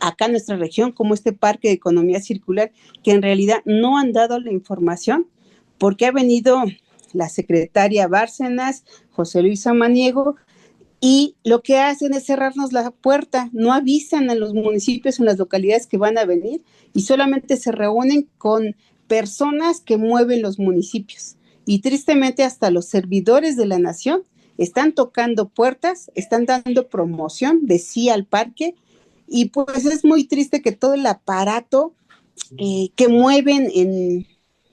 acá a nuestra región, como este parque de economía circular, que en realidad no han dado la información, porque ha venido la secretaria Bárcenas, José Luis Samaniego, y lo que hacen es cerrarnos la puerta, no avisan a los municipios, en las localidades que van a venir, y solamente se reúnen con personas que mueven los municipios. Y tristemente hasta los servidores de la nación están tocando puertas, están dando promoción de sí al parque y pues es muy triste que todo el aparato que mueven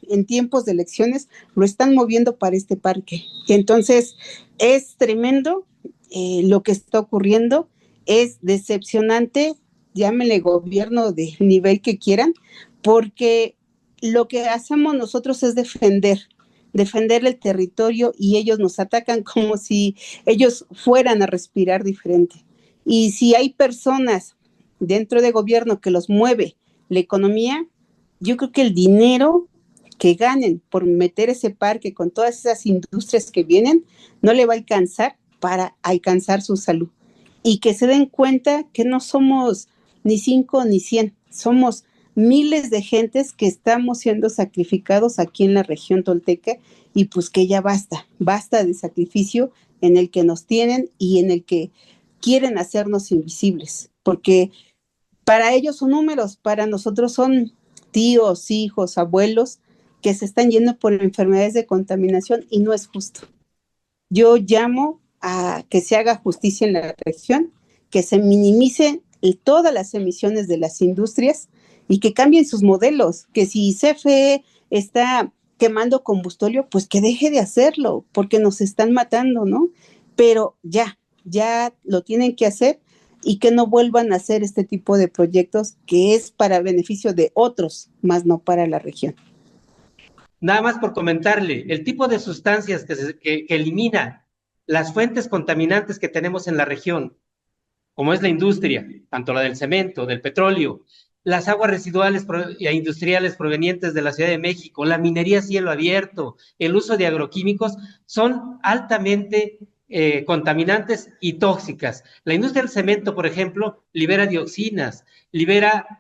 en tiempos de elecciones lo están moviendo para este parque. Entonces es tremendo lo que está ocurriendo, es decepcionante, llámenle gobierno del nivel que quieran, porque lo que hacemos nosotros es defender el territorio y ellos nos atacan como si ellos fueran a respirar diferente. Y si hay personas dentro de gobierno que los mueve la economía, yo creo que el dinero que ganen por meter ese parque con todas esas industrias que vienen, no le va a alcanzar para alcanzar su salud. Y que se den cuenta que no somos ni 5 ni 100, somos miles de gentes que estamos siendo sacrificados aquí en la región tolteca y pues que ya basta de sacrificio en el que nos tienen y en el que quieren hacernos invisibles, porque para ellos son números, para nosotros son tíos, hijos, abuelos que se están yendo por enfermedades de contaminación y no es justo. Yo llamo a que se haga justicia en la región, que se minimicen todas las emisiones de las industrias y que cambien sus modelos, que si CFE está quemando combustóleo, pues que deje de hacerlo, porque nos están matando, ¿no? Pero ya lo tienen que hacer y que no vuelvan a hacer este tipo de proyectos que es para beneficio de otros, más no para la región. Nada más por comentarle, el tipo de sustancias que elimina las fuentes contaminantes que tenemos en la región, como es la industria, tanto la del cemento, del petróleo, las aguas residuales e industriales provenientes de la Ciudad de México, la minería a cielo abierto, el uso de agroquímicos, son altamente contaminantes y tóxicas. La industria del cemento, por ejemplo, libera dioxinas, libera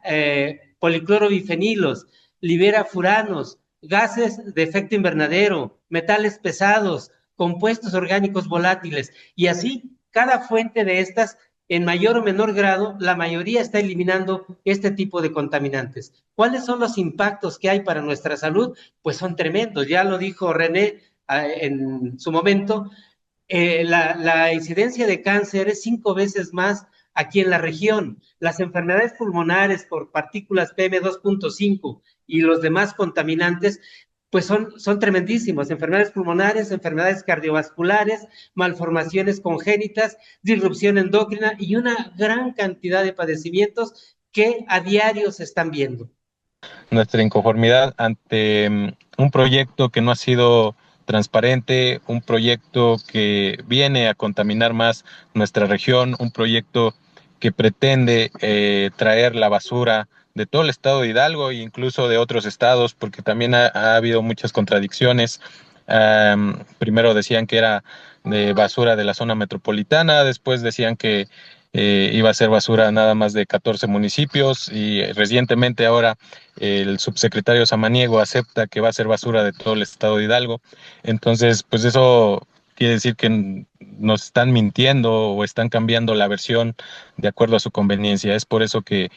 policlorovifenilos, libera furanos, gases de efecto invernadero, metales pesados, compuestos orgánicos volátiles, y así cada fuente de estas, en mayor o menor grado, la mayoría está eliminando este tipo de contaminantes. ¿Cuáles son los impactos que hay para nuestra salud? Pues son tremendos, ya lo dijo René en su momento. La incidencia de cáncer es 5 veces más aquí en la región. Las enfermedades pulmonares por partículas PM2.5 y los demás contaminantes, pues son tremendísimos. Enfermedades pulmonares, enfermedades cardiovasculares, malformaciones congénitas, disrupción endocrina y una gran cantidad de padecimientos que a diario se están viendo. Nuestra inconformidad ante un proyecto que no ha sido transparente, un proyecto que viene a contaminar más nuestra región, un proyecto que pretende traer la basura de todo el estado de Hidalgo e incluso de otros estados, porque también ha habido muchas contradicciones. Primero decían que era de basura de la zona metropolitana, después decían que iba a ser basura nada más de 14 municipios y recientemente ahora el subsecretario Samaniego acepta que va a ser basura de todo el estado de Hidalgo. Entonces, pues eso quiere decir que nos están mintiendo o están cambiando la versión de acuerdo a su conveniencia. Es por eso que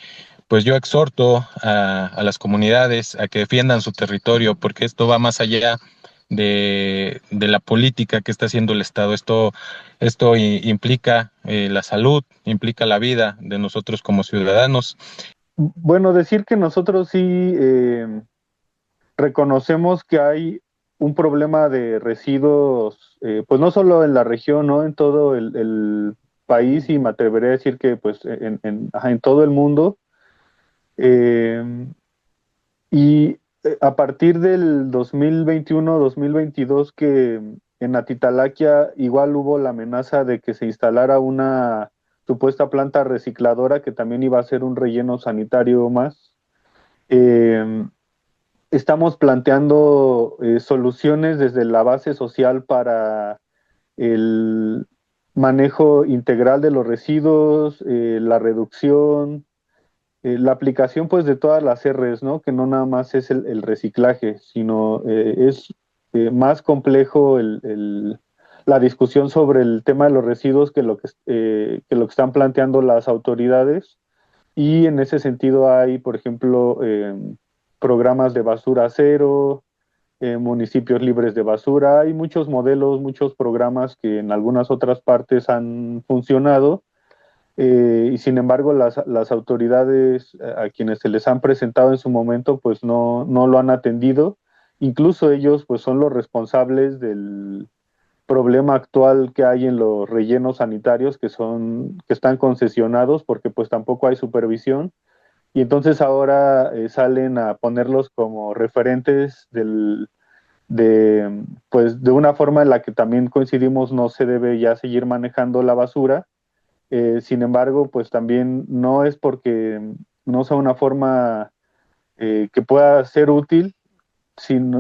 pues yo exhorto a las comunidades a que defiendan su territorio, porque esto va más allá de la política que está haciendo el Estado. Esto implica la salud, implica la vida de nosotros como ciudadanos. Bueno, decir que nosotros sí reconocemos que hay un problema de residuos, pues no solo en la región, ¿no? En todo el país, y me atreveré a decir que pues en todo el mundo. Y a partir del 2021-2022 que en Atitalaquia igual hubo la amenaza de que se instalara una supuesta planta recicladora que también iba a ser un relleno sanitario más. Estamos planteando soluciones desde la base social para el manejo integral de los residuos, la reducción, la aplicación pues de todas las R's, ¿no? Que no nada más es el reciclaje, sino es más complejo la discusión sobre el tema de los residuos que lo que están planteando las autoridades. Y en ese sentido hay, por ejemplo, programas de basura cero, municipios libres de basura. Hay muchos modelos, muchos programas que en algunas otras partes han funcionado. Y sin embargo las autoridades a quienes se les han presentado en su momento pues no lo han atendido. Incluso ellos pues son los responsables del problema actual que hay en los rellenos sanitarios que están concesionados porque pues tampoco hay supervisión, y entonces ahora salen a ponerlos como referentes pues de una forma en la que también coincidimos no se debe ya seguir manejando la basura. Sin embargo, pues también no es porque no sea una forma que pueda ser útil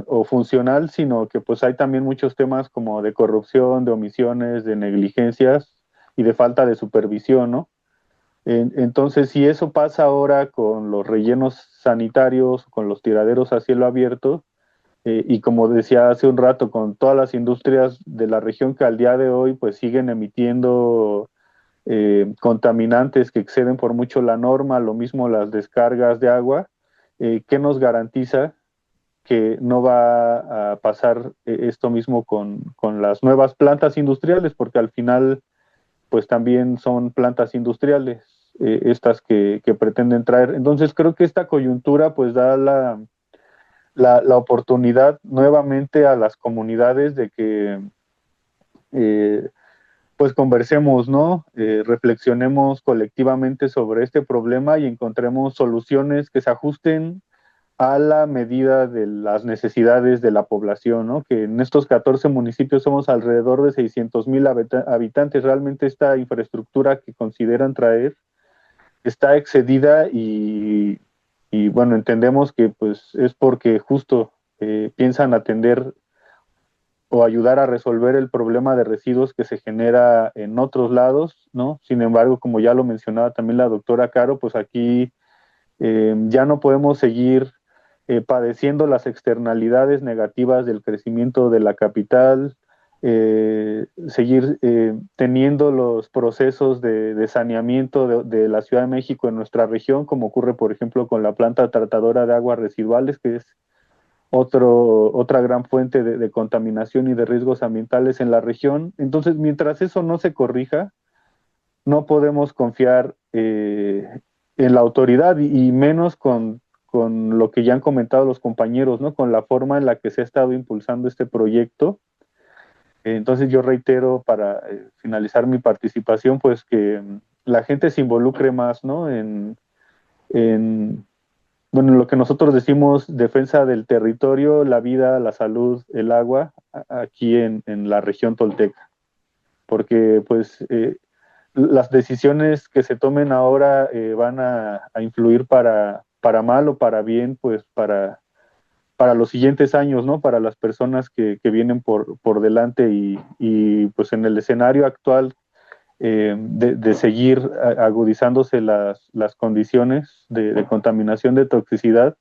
o funcional, sino que pues hay también muchos temas como de corrupción, de omisiones, de negligencias y de falta de supervisión, ¿no? Entonces, si eso pasa ahora con los rellenos sanitarios, con los tiraderos a cielo abierto, y como decía hace un rato, con todas las industrias de la región que al día de hoy pues siguen emitiendo contaminantes que exceden por mucho la norma, lo mismo las descargas de agua, ¿qué nos garantiza que no va a pasar esto mismo con las nuevas plantas industriales? Porque al final pues también son plantas industriales estas que pretenden traer. Entonces creo que esta coyuntura pues da la oportunidad nuevamente a las comunidades de que pues conversemos, ¿no? Reflexionemos colectivamente sobre este problema y encontremos soluciones que se ajusten a la medida de las necesidades de la población, ¿no? Que en estos 14 municipios somos alrededor de 600,000 habitantes. Realmente esta infraestructura que consideran traer está excedida y bueno, entendemos que pues es porque justo piensan atender o ayudar a resolver el problema de residuos que se genera en otros lados, ¿no? Sin embargo, como ya lo mencionaba también la doctora Caro, pues aquí ya no podemos seguir padeciendo las externalidades negativas del crecimiento de la capital, seguir teniendo los procesos de saneamiento de la Ciudad de México en nuestra región, como ocurre, por ejemplo, con la planta tratadora de aguas residuales, que es otra gran fuente de contaminación y de riesgos ambientales en la región. Entonces, mientras eso no se corrija, no podemos confiar en la autoridad y menos con lo que ya han comentado los compañeros, ¿no? Con la forma en la que se ha estado impulsando este proyecto. Entonces yo reitero para finalizar mi participación, pues que la gente se involucre más, ¿no? Bueno, lo que nosotros decimos defensa del territorio, la vida, la salud, el agua, aquí en la región tolteca. Porque pues las decisiones que se tomen ahora van a influir para mal o para bien, pues para los siguientes años, ¿no? Para las personas que vienen por delante y pues en el escenario actual de seguir agudizándose las condiciones de contaminación, de toxicidad,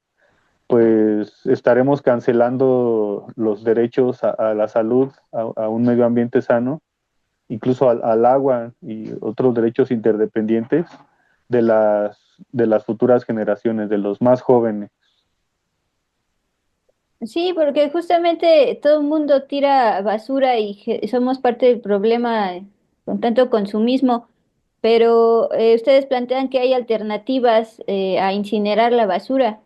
pues estaremos cancelando los derechos a la salud, a un medio ambiente sano, incluso al agua y otros derechos interdependientes de las futuras generaciones, de los más jóvenes. Sí, porque justamente todo el mundo tira basura y somos parte del problema con tanto consumismo, pero ustedes plantean que hay alternativas a incinerar la basura.